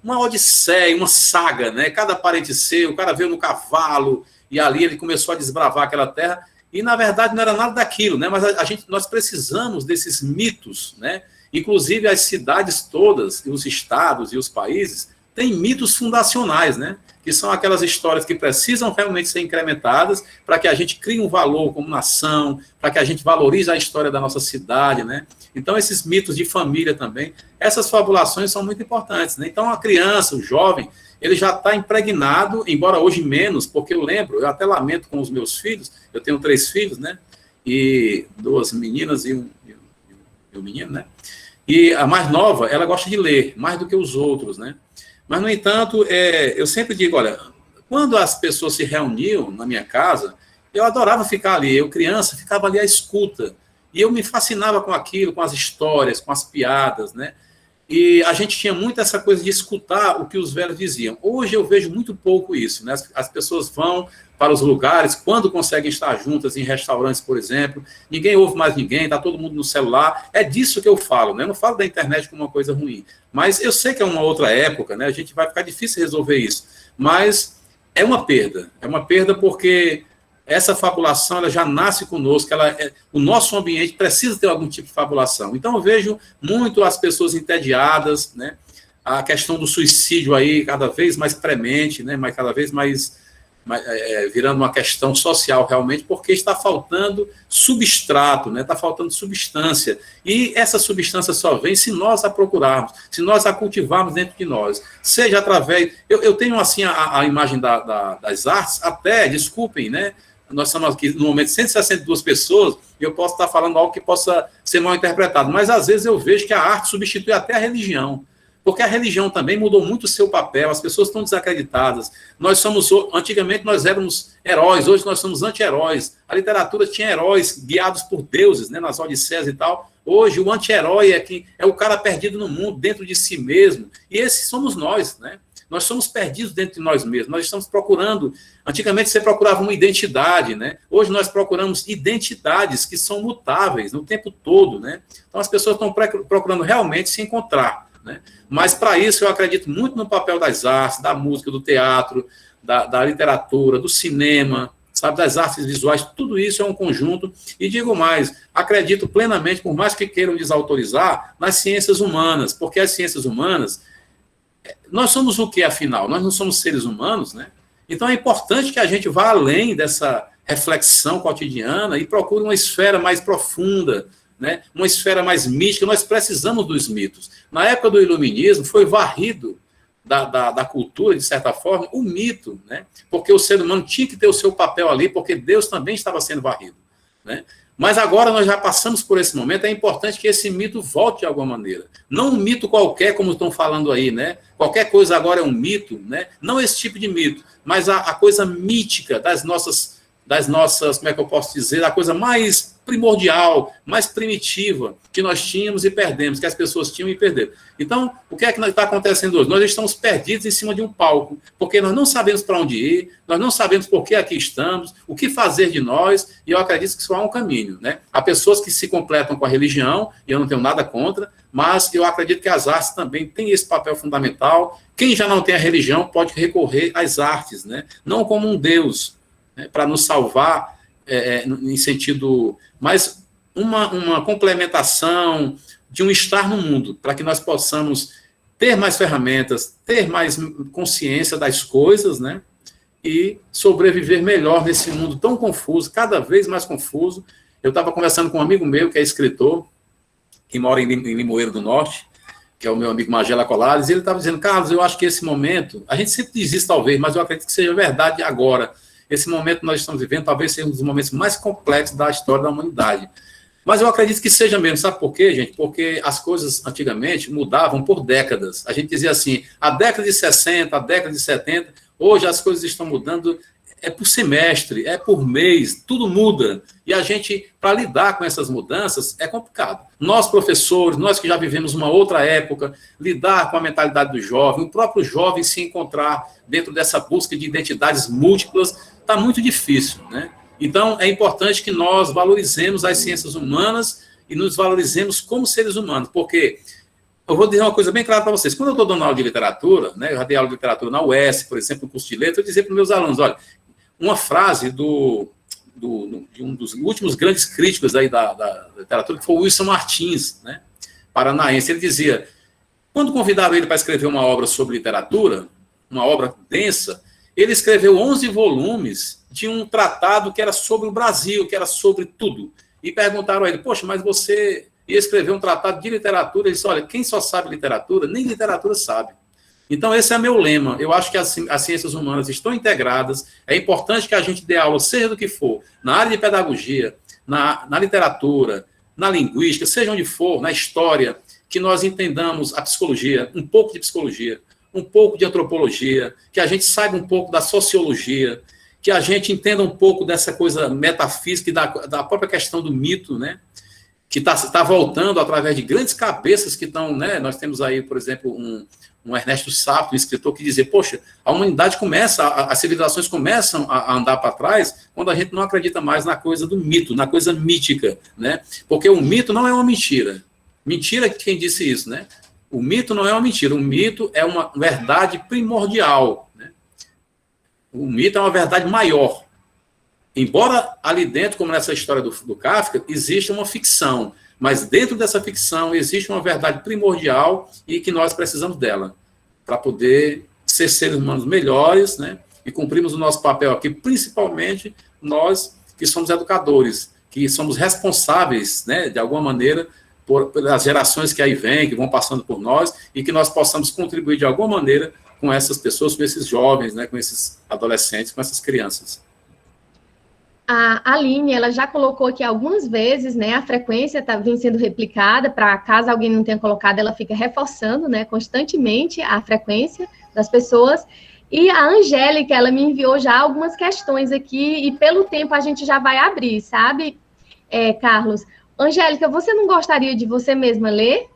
uma odisseia, uma saga, né? Cada parente seu, o cara veio no cavalo e ali ele começou a desbravar aquela terra e, na verdade, não era nada daquilo, né? Mas nós precisamos desses mitos, né? Inclusive, as cidades todas, os estados e os países têm mitos fundacionais, né? Que são aquelas histórias que precisam realmente ser incrementadas para que a gente crie um valor como nação, para que a gente valorize a história da nossa cidade, né? Então, esses mitos de família também, essas fabulações são muito importantes, né? Então, a criança, o jovem, ele já está impregnado, embora hoje menos, porque eu até lamento com os meus filhos, eu tenho 3 filhos, né? E 2 meninas e um menino, né? E a mais nova, ela gosta de ler, mais do que os outros, né? Mas, no entanto, eu sempre digo, olha, quando as pessoas se reuniam na minha casa, Eu adorava ficar ali, eu criança, ficava ali à escuta, e eu me fascinava com aquilo, com as histórias, com as piadas, né? E a gente tinha muito essa coisa de escutar o que os velhos diziam. Hoje eu vejo muito pouco isso, né? As pessoas vão para os lugares, quando conseguem estar juntas em restaurantes, por exemplo, ninguém ouve mais ninguém, está todo mundo no celular. É disso que eu falo, né? Eu não falo da internet como uma coisa ruim, mas eu sei que é uma outra época, né? A gente vai ficar difícil resolver isso, mas é uma perda porque essa fabulação ela já nasce conosco, o nosso ambiente precisa ter algum tipo de fabulação. Então eu vejo muito as pessoas entediadas, né? A questão do suicídio aí cada vez mais premente, né? Mas cada vez mais virando uma questão social realmente, porque está faltando substrato, né? Está faltando substância. E essa substância só vem se nós a procurarmos, se nós a cultivarmos dentro de nós. Seja através... Eu tenho assim a imagem das artes, até, desculpem, né? Nós estamos aqui no momento 162 pessoas, e eu posso estar falando algo que possa ser mal interpretado, mas às vezes eu vejo que a arte substitui até a religião, porque a religião também mudou muito o seu papel, as pessoas estão desacreditadas. Antigamente nós éramos heróis, hoje nós somos anti-heróis. A literatura tinha heróis guiados por deuses, né, nas Odisseias e tal. Hoje o anti-herói é o cara perdido no mundo, dentro de si mesmo, e esses somos nós, né? Nós somos perdidos dentro de nós mesmos, nós estamos procurando, antigamente você procurava uma identidade, né? Hoje nós procuramos identidades que são mutáveis no tempo todo, né? Então as pessoas estão procurando realmente se encontrar, né? Mas para isso eu acredito muito no papel das artes, da música, do teatro, da literatura, do cinema, sabe, das artes visuais, tudo isso é um conjunto, e digo mais, acredito plenamente, por mais que queiram desautorizar, nas ciências humanas, porque as ciências humanas, nós somos o que, afinal? Nós não somos seres humanos, né? Então é importante que a gente vá além dessa reflexão cotidiana e procure uma esfera mais profunda, né? Uma esfera mais mística. Nós precisamos dos mitos. Na época do iluminismo, foi varrido da cultura, de certa forma, o mito, né? Porque o ser humano tinha que ter o seu papel ali, porque Deus também estava sendo varrido, né? Mas agora nós já passamos por esse momento, é importante que esse mito volte de alguma maneira. Não um mito qualquer, como estão falando aí, né? Qualquer coisa agora é um mito, né? Não esse tipo de mito, mas a coisa mítica das nossas, como é que eu posso dizer, a coisa mais primordial, mais primitiva, que nós tínhamos e perdemos, que as pessoas tinham e perderam. Então, o que é que está acontecendo hoje? Nós estamos perdidos em cima de um palco, porque nós não sabemos para onde ir, nós não sabemos por que aqui estamos, o que fazer de nós, e eu acredito que só há um caminho, né? Há pessoas que se completam com a religião, e eu não tenho nada contra, mas eu acredito que as artes também têm esse papel fundamental. Quem já não tem a religião pode recorrer às artes, né? Não como um Deus, né, para nos salvar, em sentido, mas uma complementação de um estar no mundo, para que nós possamos ter mais ferramentas, ter mais consciência das coisas, né, e sobreviver melhor nesse mundo tão confuso, cada vez mais confuso. Eu estava conversando com um amigo meu, que é escritor, que mora em Limoeiro do Norte, que é o meu amigo Magela Colares, e ele estava dizendo: Carlos, eu acho que esse momento, a gente sempre diz isso talvez, mas eu acredito que seja verdade agora. Esse momento que nós estamos vivendo talvez seja um dos momentos mais complexos da história da humanidade. Mas eu acredito que seja mesmo. Sabe por quê, gente? Porque as coisas antigamente mudavam por décadas. A gente dizia assim, a década de 60, a década de 70, hoje as coisas estão mudando, é por semestre, é por mês, tudo muda. E a gente, para lidar com essas mudanças, é complicado. Nós, professores, nós que já vivemos uma outra época, lidar com a mentalidade do jovem, o próprio jovem se encontrar dentro dessa busca de identidades múltiplas, está muito difícil, né? Então, é importante que nós valorizemos as ciências humanas e nos valorizemos como seres humanos, porque eu vou dizer uma coisa bem clara para vocês. Quando eu estou dando aula de literatura, né, eu já dei aula de literatura na UES, por exemplo, no curso de letras, eu dizia para os meus alunos: olha, uma frase de um dos últimos grandes críticos aí da literatura, que foi o Wilson Martins, né, paranaense. Ele dizia, quando convidaram ele para escrever uma obra sobre literatura, uma obra densa, ele escreveu 11 volumes de um tratado que era sobre o Brasil, que era sobre tudo. E perguntaram a ele: poxa, mas você ia escrever um tratado de literatura? Ele disse: olha, quem só sabe literatura, nem literatura sabe. Então, esse é meu lema. Eu acho que as ciências humanas estão integradas. É importante que a gente dê aula, seja do que for, na área de pedagogia, na literatura, na linguística, seja onde for, na história, que nós entendamos a psicologia, um pouco de psicologia, um pouco de antropologia, que a gente saiba um pouco da sociologia, que a gente entenda um pouco dessa coisa metafísica e da própria questão do mito, né? Que está voltando através de grandes cabeças que estão, né? Nós temos aí, por exemplo, um Ernesto Sato, um escritor, que dizia, poxa, a humanidade começa, as civilizações começam a andar para trás quando a gente não acredita mais na coisa do mito, na coisa mítica, né? Porque o mito não é uma mentira. Mentira é quem disse isso, né? O mito não é uma mentira, o mito é uma verdade primordial, né? O mito é uma verdade maior. Embora ali dentro, como nessa história do Kafka, existe uma ficção, mas dentro dessa ficção existe uma verdade primordial e que nós precisamos dela para poder ser seres humanos melhores, né? E cumprirmos o nosso papel aqui, principalmente nós que somos educadores, que somos responsáveis, né, de alguma maneira, pelas gerações que aí vêm, que vão passando por nós, e que nós possamos contribuir de alguma maneira com essas pessoas, com esses jovens, né, com esses adolescentes, com essas crianças. A Aline, ela já colocou aqui algumas vezes, né, a frequência vem sendo replicada, para caso alguém não tenha colocado, ela fica reforçando, né, constantemente a frequência das pessoas. E a Angélica, ela me enviou já algumas questões aqui, e pelo tempo a gente já vai abrir, sabe, Carlos? Angélica, você não gostaria de você mesma ler?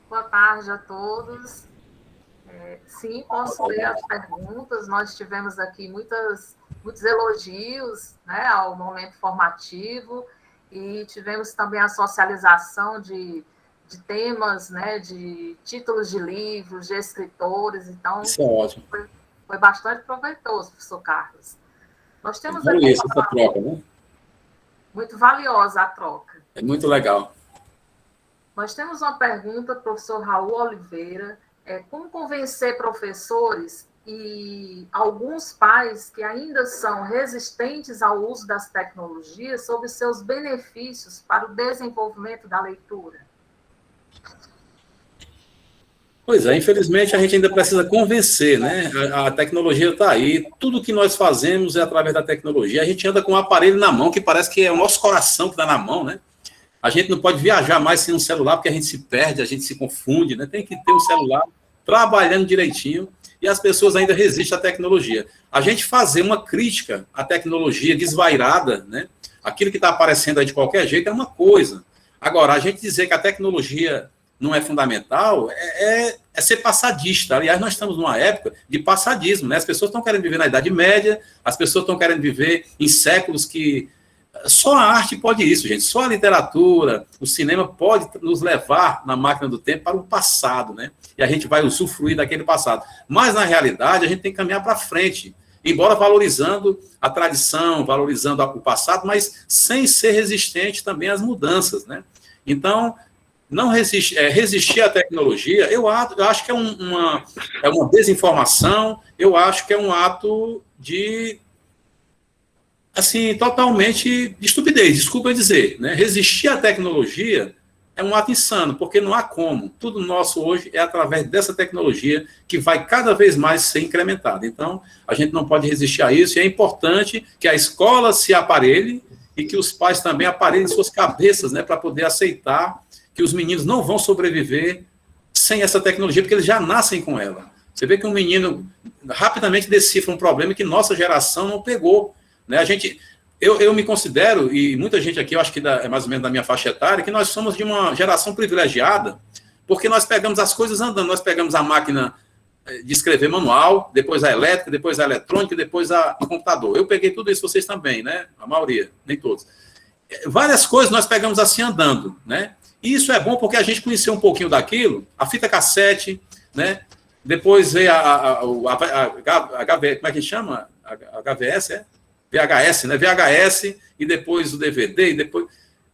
Boa tarde a todos. Sim, posso ler as perguntas. Nós tivemos aqui muitos elogios, né, ao momento formativo, e tivemos também a socialização de temas, né, de títulos de livros, de escritores. Então, isso é ótimo. Foi bastante proveitoso, professor Carlos. Nós temos aqui essa troca, né? Muito valiosa a troca. É muito legal. Nós temos uma pergunta, professor Raul Oliveira. Como convencer professores e alguns pais que ainda são resistentes ao uso das tecnologias sobre seus benefícios para o desenvolvimento da leitura? Pois é, infelizmente a gente ainda precisa convencer, né? A tecnologia está aí, tudo que nós fazemos é através da tecnologia. A gente anda com um aparelho na mão, que parece que é o nosso coração que está na mão, né? A gente não pode viajar mais sem um celular, porque a gente se perde, a gente se confunde, né? Tem que ter um celular trabalhando direitinho, e as pessoas ainda resistem à tecnologia. A gente fazer uma crítica à tecnologia desvairada, né? Aquilo que está aparecendo aí de qualquer jeito é uma coisa. Agora, a gente dizer que a tecnologia não é fundamental é ser passadista. Aliás, nós estamos numa época de passadismo, né? As pessoas estão querendo viver na Idade Média, as pessoas estão querendo viver em séculos que só a arte pode isso, gente. Só a literatura, o cinema pode nos levar na máquina do tempo para o passado, né? E a gente vai usufruir daquele passado. Mas, na realidade, a gente tem que caminhar para frente, embora valorizando a tradição, valorizando o passado, mas sem ser resistente também às mudanças, né? Então, não resistir à tecnologia, eu acho que é uma desinformação, eu acho que é um ato de, assim, totalmente de estupidez, desculpa dizer, né? Resistir à tecnologia é um ato insano, porque não há como. Tudo nosso hoje é através dessa tecnologia que vai cada vez mais ser incrementada. Então, a gente não pode resistir a isso, e é importante que a escola se aparelhe e que os pais também aparelhem suas cabeças, né, para poder aceitar que os meninos não vão sobreviver sem essa tecnologia, porque eles já nascem com ela. Você vê que um menino rapidamente decifra um problema que nossa geração não pegou, né? Eu me considero, e muita gente aqui, eu acho que é mais ou menos da minha faixa etária, que nós somos de uma geração privilegiada, porque nós pegamos as coisas andando, nós pegamos a máquina de escrever manual, depois a elétrica, depois a eletrônica, depois o computador. Eu peguei tudo isso, vocês também, né? A maioria, nem todos. Várias coisas nós pegamos assim andando, né? E isso é bom porque a gente conheceu um pouquinho daquilo, a fita cassete, né? Depois veio como é que chama? HVS, VHS, né? VHS, e depois o DVD, e depois...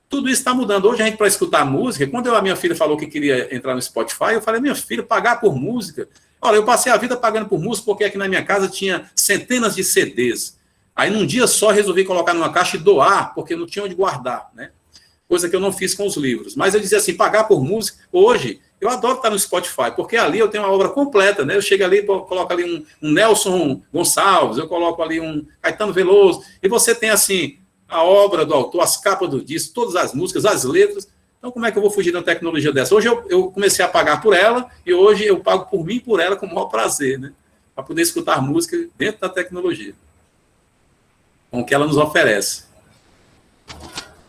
Tudo isso está mudando. Hoje a gente, para escutar música, quando a minha filha falou que queria entrar no Spotify, eu falei, minha filha, pagar por música? Olha, eu passei a vida pagando por música porque aqui na minha casa tinha centenas de CDs. Aí, num dia só, resolvi colocar numa caixa e doar, porque não tinha onde guardar, né? Coisa que eu não fiz com os livros. Mas eu dizia assim, pagar por música. Hoje, eu adoro estar no Spotify, porque ali eu tenho uma obra completa, né? Eu chego ali, coloco ali um Nelson Gonçalves, eu coloco ali um Caetano Veloso, e você tem, assim, a obra do autor, as capas do disco, todas as músicas, as letras, Então, como é que eu vou fugir da tecnologia dessa? Hoje eu comecei a pagar por ela e hoje eu pago por mim e por ela com o maior prazer, né? Para poder escutar música dentro da tecnologia, com o que ela nos oferece.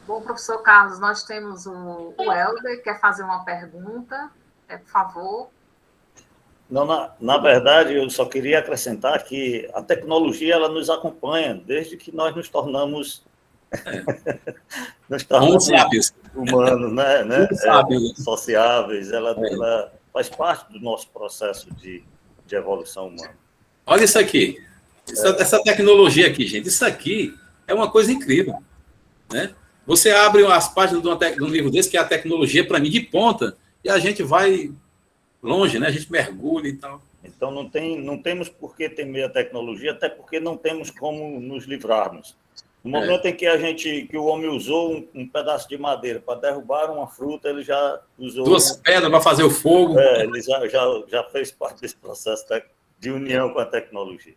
Bom, professor Carlos, nós temos o Helder, que quer fazer uma pergunta, por favor. Não, na verdade, eu só queria acrescentar que a tecnologia ela nos acompanha desde que nós nos tornamos, humanos, né? Sociáveis. Ela faz parte do nosso processo de evolução humana. Olha isso aqui. Essa tecnologia aqui, gente. Isso aqui é uma coisa incrível, né? Você abre as páginas de um livro desse, que é a tecnologia, para mim, de ponta, e a gente vai longe, né? A gente mergulha e tal. Então, não temos por que temer a tecnologia, até porque não temos como nos livrarmos. No momento em que o homem usou um pedaço de madeira para derrubar uma fruta, ele já usou... 2 pedras para fazer o fogo. Ele já fez parte desse processo de união com a tecnologia.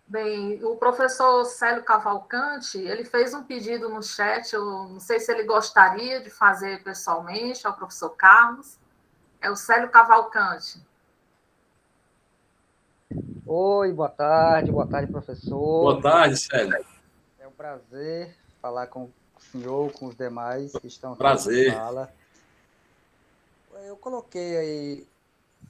Bem, o professor Célio Cavalcante, ele fez um pedido no chat, eu não sei se ele gostaria de fazer pessoalmente ao professor Carlos. É o Célio Cavalcante. Oi, boa tarde, professor. Boa tarde, Célio. É um prazer falar com o senhor, com os demais que estão aqui na sala. Eu coloquei aí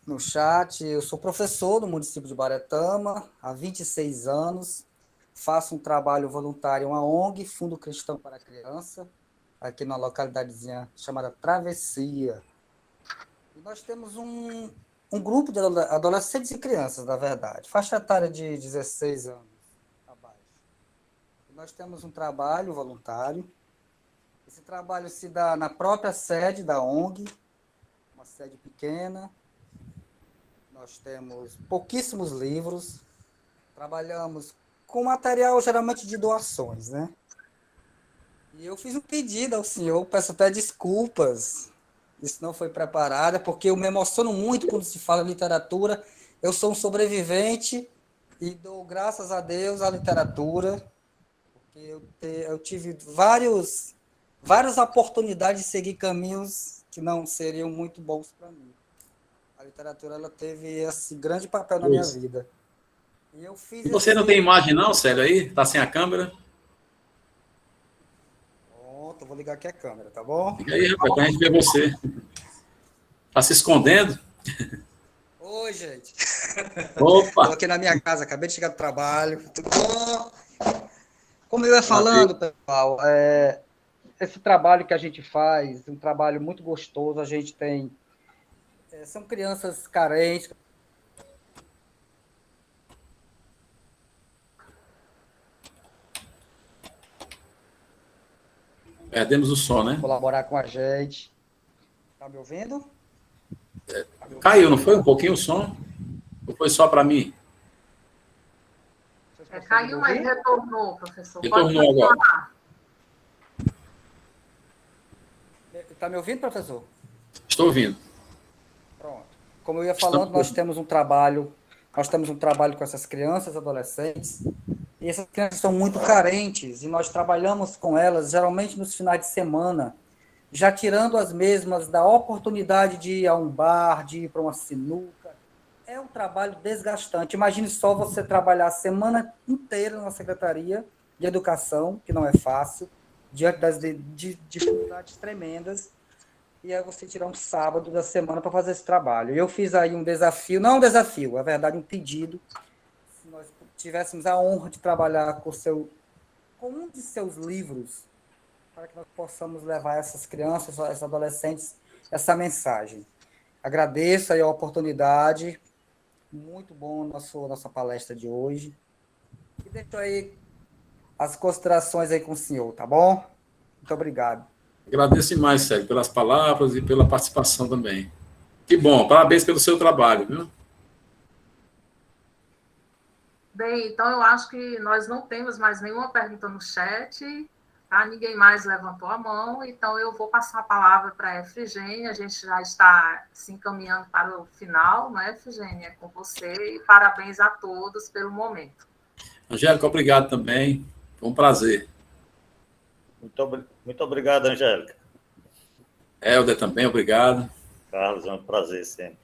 no chat, eu sou professor no município de Baretama, há 26 anos, faço um trabalho voluntário em uma ONG, Fundo Cristão para a Criança, aqui numa localidadezinha chamada Travessia. E nós temos um grupo de adolescentes e crianças, na verdade, faixa etária de 16 anos abaixo. E nós temos um trabalho voluntário, esse trabalho se dá na própria sede da ONG, uma sede pequena. Nós temos pouquíssimos livros, trabalhamos com material geralmente de doações, né? E eu fiz um pedido ao senhor, peço até desculpas, isso não foi preparado, porque eu me emociono muito quando se fala em literatura. Eu sou um sobrevivente e dou graças a Deus à literatura, porque eu tive várias oportunidades de seguir caminhos que não seriam muito bons para mim. A literatura ela teve esse grande papel na minha vida. E eu fiz. Você não tem imagem não, Célio, aí? Tá sem a câmera? Pronto, vou ligar aqui a câmera, tá bom? Liga aí, rapaz, pra gente ver você. Tá se escondendo? Oi, gente. Opa! Estou aqui na minha casa, acabei de chegar do trabalho. Tudo bom? Como eu ia falando, pessoal, esse trabalho que a gente faz, um trabalho muito gostoso, a gente tem... são crianças carentes. Perdemos o som, né? Colaborar com a gente. Tá me ouvindo? Caiu, não foi um pouquinho o som? Ou foi só para mim? Caiu, mas retornou, professor. Retornou agora. Tá me ouvindo, professor? Estou ouvindo. Pronto. Como eu ia falando, nós temos um trabalho com essas crianças, adolescentes, e essas crianças são muito carentes, e nós trabalhamos com elas, geralmente nos finais de semana, já tirando as mesmas da oportunidade de ir a um bar, de ir para uma sinuca. É um trabalho desgastante. Imagine só você trabalhar a semana inteira na Secretaria de Educação, que não é fácil, diante das dificuldades tremendas, e aí você tirar um sábado da semana para fazer esse trabalho. Eu fiz aí um desafio, não um desafio, é verdade, um pedido, se nós tivéssemos a honra de trabalhar com um de seus livros, para que nós possamos levar a essas crianças, a esses adolescentes, essa mensagem. Agradeço aí a oportunidade, muito bom nossa palestra de hoje, e deixo aí as considerações aí com o senhor, tá bom? Muito obrigado. Agradeço demais, Célio, pelas palavras e pela participação também. Que bom, parabéns pelo seu trabalho, viu? Bem, então eu acho que nós não temos mais nenhuma pergunta no chat, tá? Ninguém mais levantou a mão, então eu vou passar a palavra para a Efigênia, a gente já está se encaminhando para o final, não é, Efigênia? É com você, e parabéns a todos pelo momento. Angélica, obrigado também, foi um prazer. Muito obrigado, Angélica. Helder também, obrigado. Carlos, é um prazer sempre.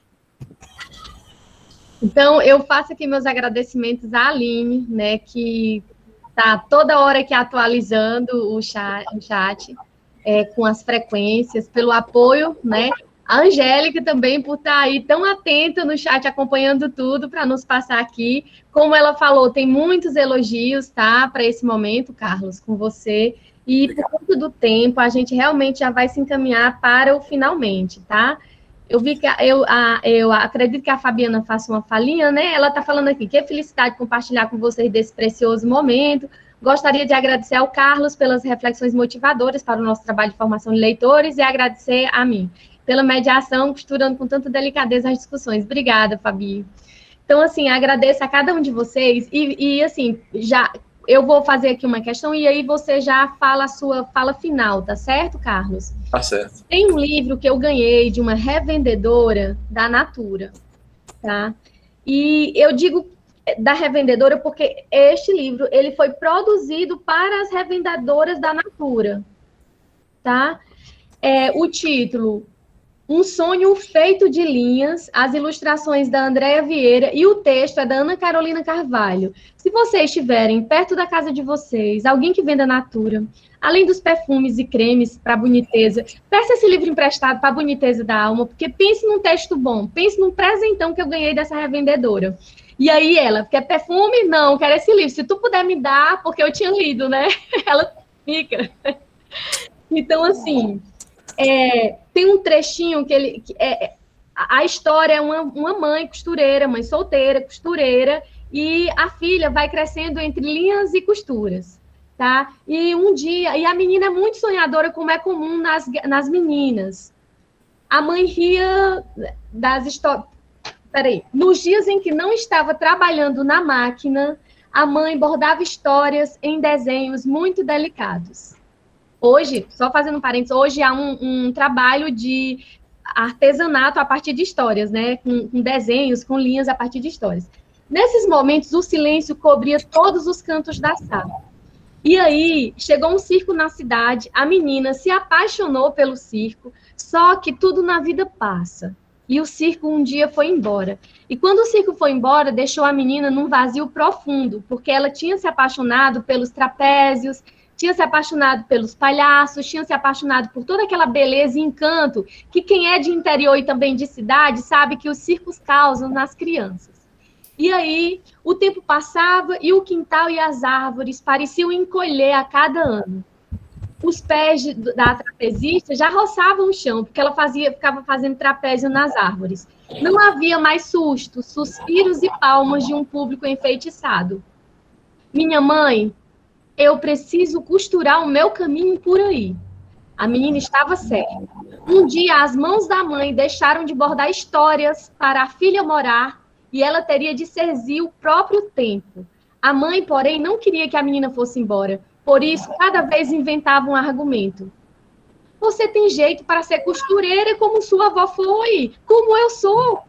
Então, eu faço aqui meus agradecimentos à Aline, né, que está toda hora aqui atualizando o chat com as frequências, pelo apoio, né? A Angélica também por estar aí tão atenta no chat, acompanhando tudo para nos passar aqui. Como ela falou, tem muitos elogios, tá? Para esse momento, Carlos, com você. E por conta do tempo, a gente realmente já vai se encaminhar para o finalmente, tá? Eu vi que eu acredito que a Fabiana faça uma falinha, né? Ela está falando aqui, que felicidade compartilhar com vocês desse precioso momento. Gostaria de agradecer ao Carlos pelas reflexões motivadoras para o nosso trabalho de formação de leitores e agradecer a mim pela mediação, costurando com tanta delicadeza as discussões. Obrigada, Fabi. Então, assim, agradeço a cada um de vocês e assim, já eu vou fazer aqui uma questão e aí você já fala a sua fala final, tá certo, Carlos? Tá certo. Tem um livro que eu ganhei de uma revendedora da Natura, tá? E eu digo da revendedora porque este livro, ele foi produzido para as revendedoras da Natura, tá? O título, Um Sonho Feito de Linhas, as ilustrações da Andréa Vieira e o texto é da Ana Carolina Carvalho. Se vocês estiverem perto da casa de vocês, alguém que venda Natura, além dos perfumes e cremes para boniteza, peça esse livro emprestado para a boniteza da alma, porque pense num texto bom, pense num presentão que eu ganhei dessa revendedora. E aí ela, quer perfume? Não, quero esse livro. Se tu puder me dar, porque eu tinha lido, né? Ela fica. Então, assim, tem um trechinho que a história é uma mãe costureira, mãe solteira, costureira, e a filha vai crescendo entre linhas e costuras, tá? E um dia, e a menina é muito sonhadora, como é comum nas meninas. A mãe ria das histórias. Peraí, nos dias em que não estava trabalhando na máquina, a mãe bordava histórias em desenhos muito delicados. Hoje, só fazendo um parênteses, hoje há um trabalho de artesanato a partir de histórias, né? Com desenhos, com linhas a partir de histórias. Nesses momentos, o silêncio cobria todos os cantos da sala. E aí, chegou um circo na cidade, a menina se apaixonou pelo circo, só que tudo na vida passa. E o circo um dia foi embora. E quando o circo foi embora, deixou a menina num vazio profundo, porque ela tinha se apaixonado pelos trapézios, tinha se apaixonado pelos palhaços, tinha se apaixonado por toda aquela beleza e encanto que quem é de interior e também de cidade sabe que os circos causam nas crianças. E aí, o tempo passava e o quintal e as árvores pareciam encolher a cada ano. Os pés da trapezista já roçavam o chão, porque ela ficava fazendo trapézio nas árvores. Não havia mais sustos, suspiros e palmas de um público enfeitiçado. Minha mãe, eu preciso costurar o meu caminho por aí. A menina estava certa. Um dia, as mãos da mãe deixaram de bordar histórias para a filha morar e ela teria de serzir o próprio tempo. A mãe, porém, não queria que a menina fosse embora. Por isso, cada vez inventava um argumento. Você tem jeito para ser costureira como sua avó foi, como eu sou.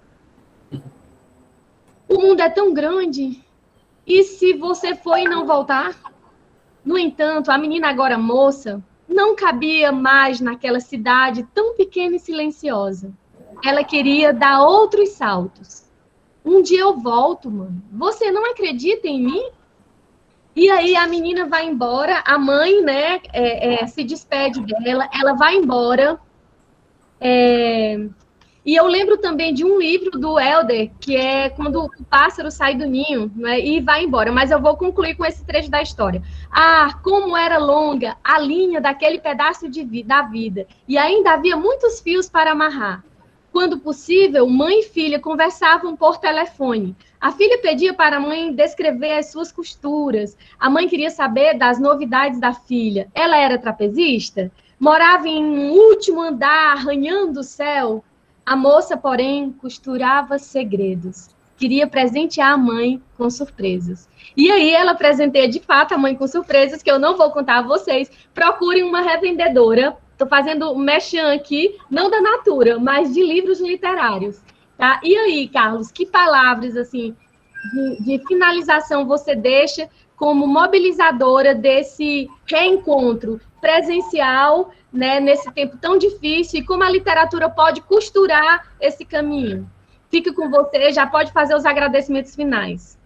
O mundo é tão grande. E se você for e não voltar? No entanto, a menina agora moça não cabia mais naquela cidade tão pequena e silenciosa. Ela queria dar outros saltos. Um dia eu volto, mãe. Você não acredita em mim? E aí a menina vai embora, a mãe, né, se despede dela, ela vai embora. E eu lembro também de um livro do Helder, que é quando o pássaro sai do ninho, né, e vai embora. Mas eu vou concluir com esse trecho da história. Ah, como era longa a linha daquele pedaço da vida. E ainda havia muitos fios para amarrar. Quando possível, mãe e filha conversavam por telefone. A filha pedia para a mãe descrever as suas costuras. A mãe queria saber das novidades da filha. Ela era trapezista? Morava em um último andar, arranhando o céu? A moça, porém, costurava segredos. Queria presentear a mãe com surpresas. E aí ela presenteia, de fato, a mãe com surpresas, que eu não vou contar a vocês. Procurem uma revendedora. Estou fazendo merchan aqui, não da Natura, mas de livros literários. Tá? E aí, Carlos, que palavras assim de finalização você deixa como mobilizadora desse reencontro presencial, né, nesse tempo tão difícil, e como a literatura pode costurar esse caminho. Fico com você, já pode fazer os agradecimentos finais.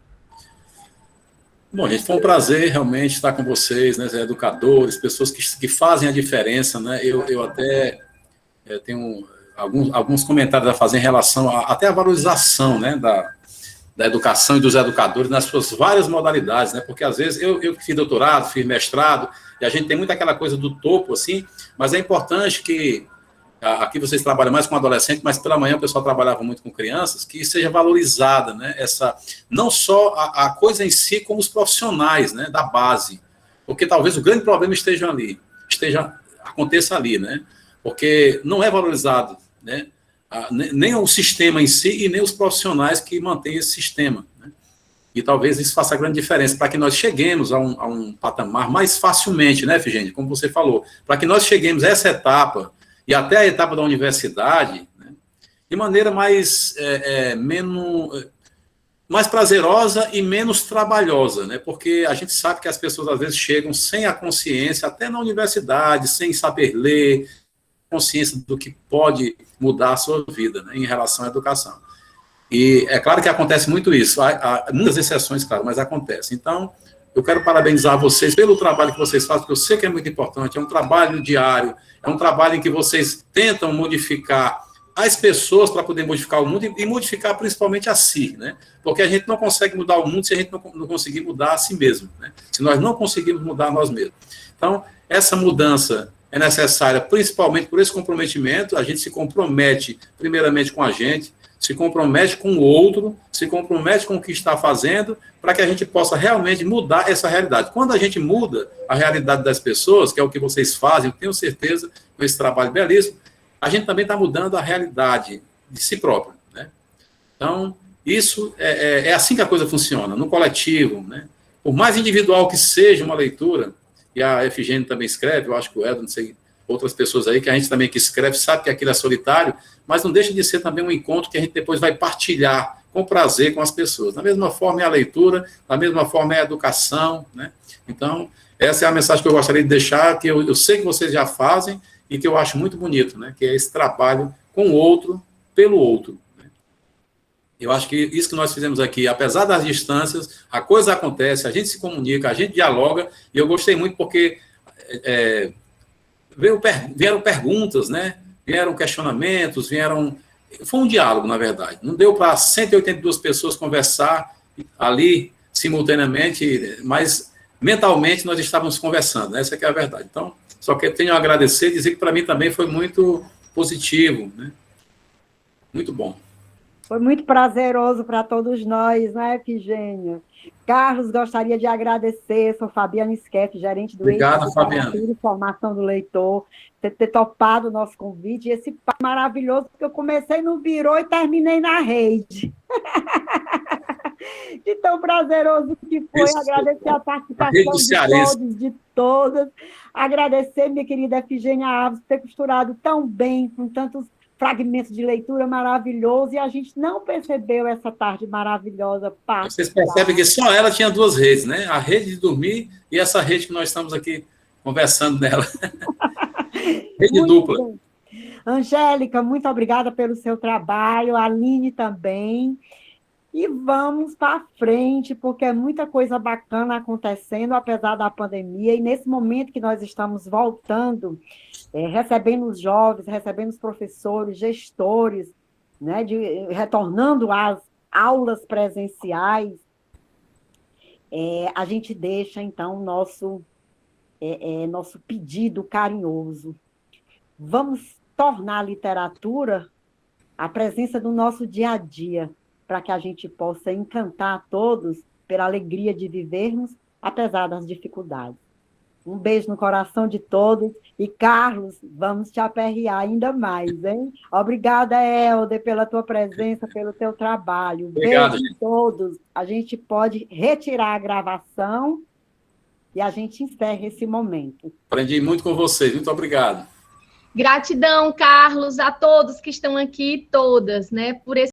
Bom, gente, foi um prazer realmente estar com vocês, né, educadores, pessoas que fazem a diferença, né? Eu até tenho alguns comentários a fazer em relação até a valorização, né, da educação e dos educadores nas suas várias modalidades, né? Porque às vezes eu fiz doutorado, fiz mestrado, e a gente tem muito aquela coisa do topo, assim, mas é importante que aqui vocês trabalham mais com adolescente, mas pela manhã o pessoal trabalhava muito com crianças, que seja valorizada, né, não só a coisa em si, como os profissionais, né, da base, porque talvez o grande problema aconteça ali, né, porque não é valorizado, né, nem o sistema em si e nem os profissionais que mantêm esse sistema, né, e talvez isso faça grande diferença para que nós cheguemos a um patamar mais facilmente, né, Efigênia, como você falou, para que nós cheguemos a essa etapa e até a etapa da universidade, né, de maneira mais prazerosa e menos trabalhosa, né, porque a gente sabe que as pessoas às vezes chegam sem a consciência, até na universidade, sem saber ler, consciência do que pode mudar a sua vida, né, em relação à educação. E é claro que acontece muito isso, há muitas exceções, claro, mas acontece. Então, eu quero parabenizar vocês pelo trabalho que vocês fazem, porque eu sei que é muito importante, é um trabalho diário, é um trabalho em que vocês tentam modificar as pessoas para poder modificar o mundo e modificar principalmente a si, né? Porque a gente não consegue mudar o mundo se a gente não conseguir mudar a si mesmo, né? Se nós não conseguirmos mudar nós mesmos. Então, essa mudança é necessária principalmente por esse comprometimento, a gente se compromete primeiramente com a gente, se compromete com o outro, se compromete com o que está fazendo, para que a gente possa realmente mudar essa realidade. Quando a gente muda a realidade das pessoas, que é o que vocês fazem, eu tenho certeza, com esse trabalho belíssimo, a gente também está mudando a realidade de si próprio, né? Então, isso é assim que a coisa funciona, no coletivo, né? Por mais individual que seja uma leitura, e a Efigênia também escreve, eu acho que o Edson, não sei, outras pessoas aí, que a gente também que escreve, sabe que aquilo é solitário, mas não deixa de ser também um encontro que a gente depois vai partilhar com prazer com as pessoas. Da mesma forma é a leitura, da mesma forma é a educação, né? Então, essa é a mensagem que eu gostaria de deixar, que eu sei que vocês já fazem e que eu acho muito bonito, né? Que é esse trabalho com o outro, pelo outro. Né? Eu acho que isso que nós fizemos aqui, apesar das distâncias, a coisa acontece, a gente se comunica, a gente dialoga, e eu gostei muito porque vieram perguntas, né? Vieram questionamentos, foi um diálogo, na verdade. Não deu para 182 pessoas conversar ali simultaneamente, mas mentalmente nós estávamos conversando, né? Essa que é a verdade. Então, só que eu tenho a agradecer e dizer que para mim também foi muito positivo, né? Muito bom. Foi muito prazeroso para todos nós, né, Efigênia? Carlos, gostaria de agradecer, sou Fabiana Skeff, gerente do Obrigado, Fabiana. e Formação do Leitor, ter topado o nosso convite, e esse papo maravilhoso, porque eu comecei no Birô e terminei na rede. De tão prazeroso que foi, agradecer a participação de todos, de todas, agradecer, minha querida Efigênia Alves, por ter costurado tão bem, com tantos fragmentos de leitura maravilhoso, e a gente não percebeu essa tarde maravilhosa. Vocês percebem que só ela tinha duas redes, né? A rede de dormir e essa rede que nós estamos aqui conversando nela. Rede dupla. Bem. Angélica, muito obrigada pelo seu trabalho, a Aline também. E vamos para frente, porque é muita coisa bacana acontecendo, apesar da pandemia, e nesse momento que nós estamos voltando, recebendo os jovens, recebendo os professores, gestores, né, retornando às aulas presenciais, a gente deixa, então, nosso pedido carinhoso. Vamos tornar a literatura a presença do nosso dia a dia, para que a gente possa encantar a todos pela alegria de vivermos, apesar das dificuldades. Um beijo no coração de todos. E, Carlos, vamos te aperrear ainda mais, hein? Obrigada, Helder, pela tua presença, pelo teu trabalho. Obrigado, beijo a todos. A gente pode retirar a gravação e a gente encerra esse momento. Aprendi muito com vocês. Muito obrigado. Gratidão, Carlos, a todos que estão aqui, todas, né, por esse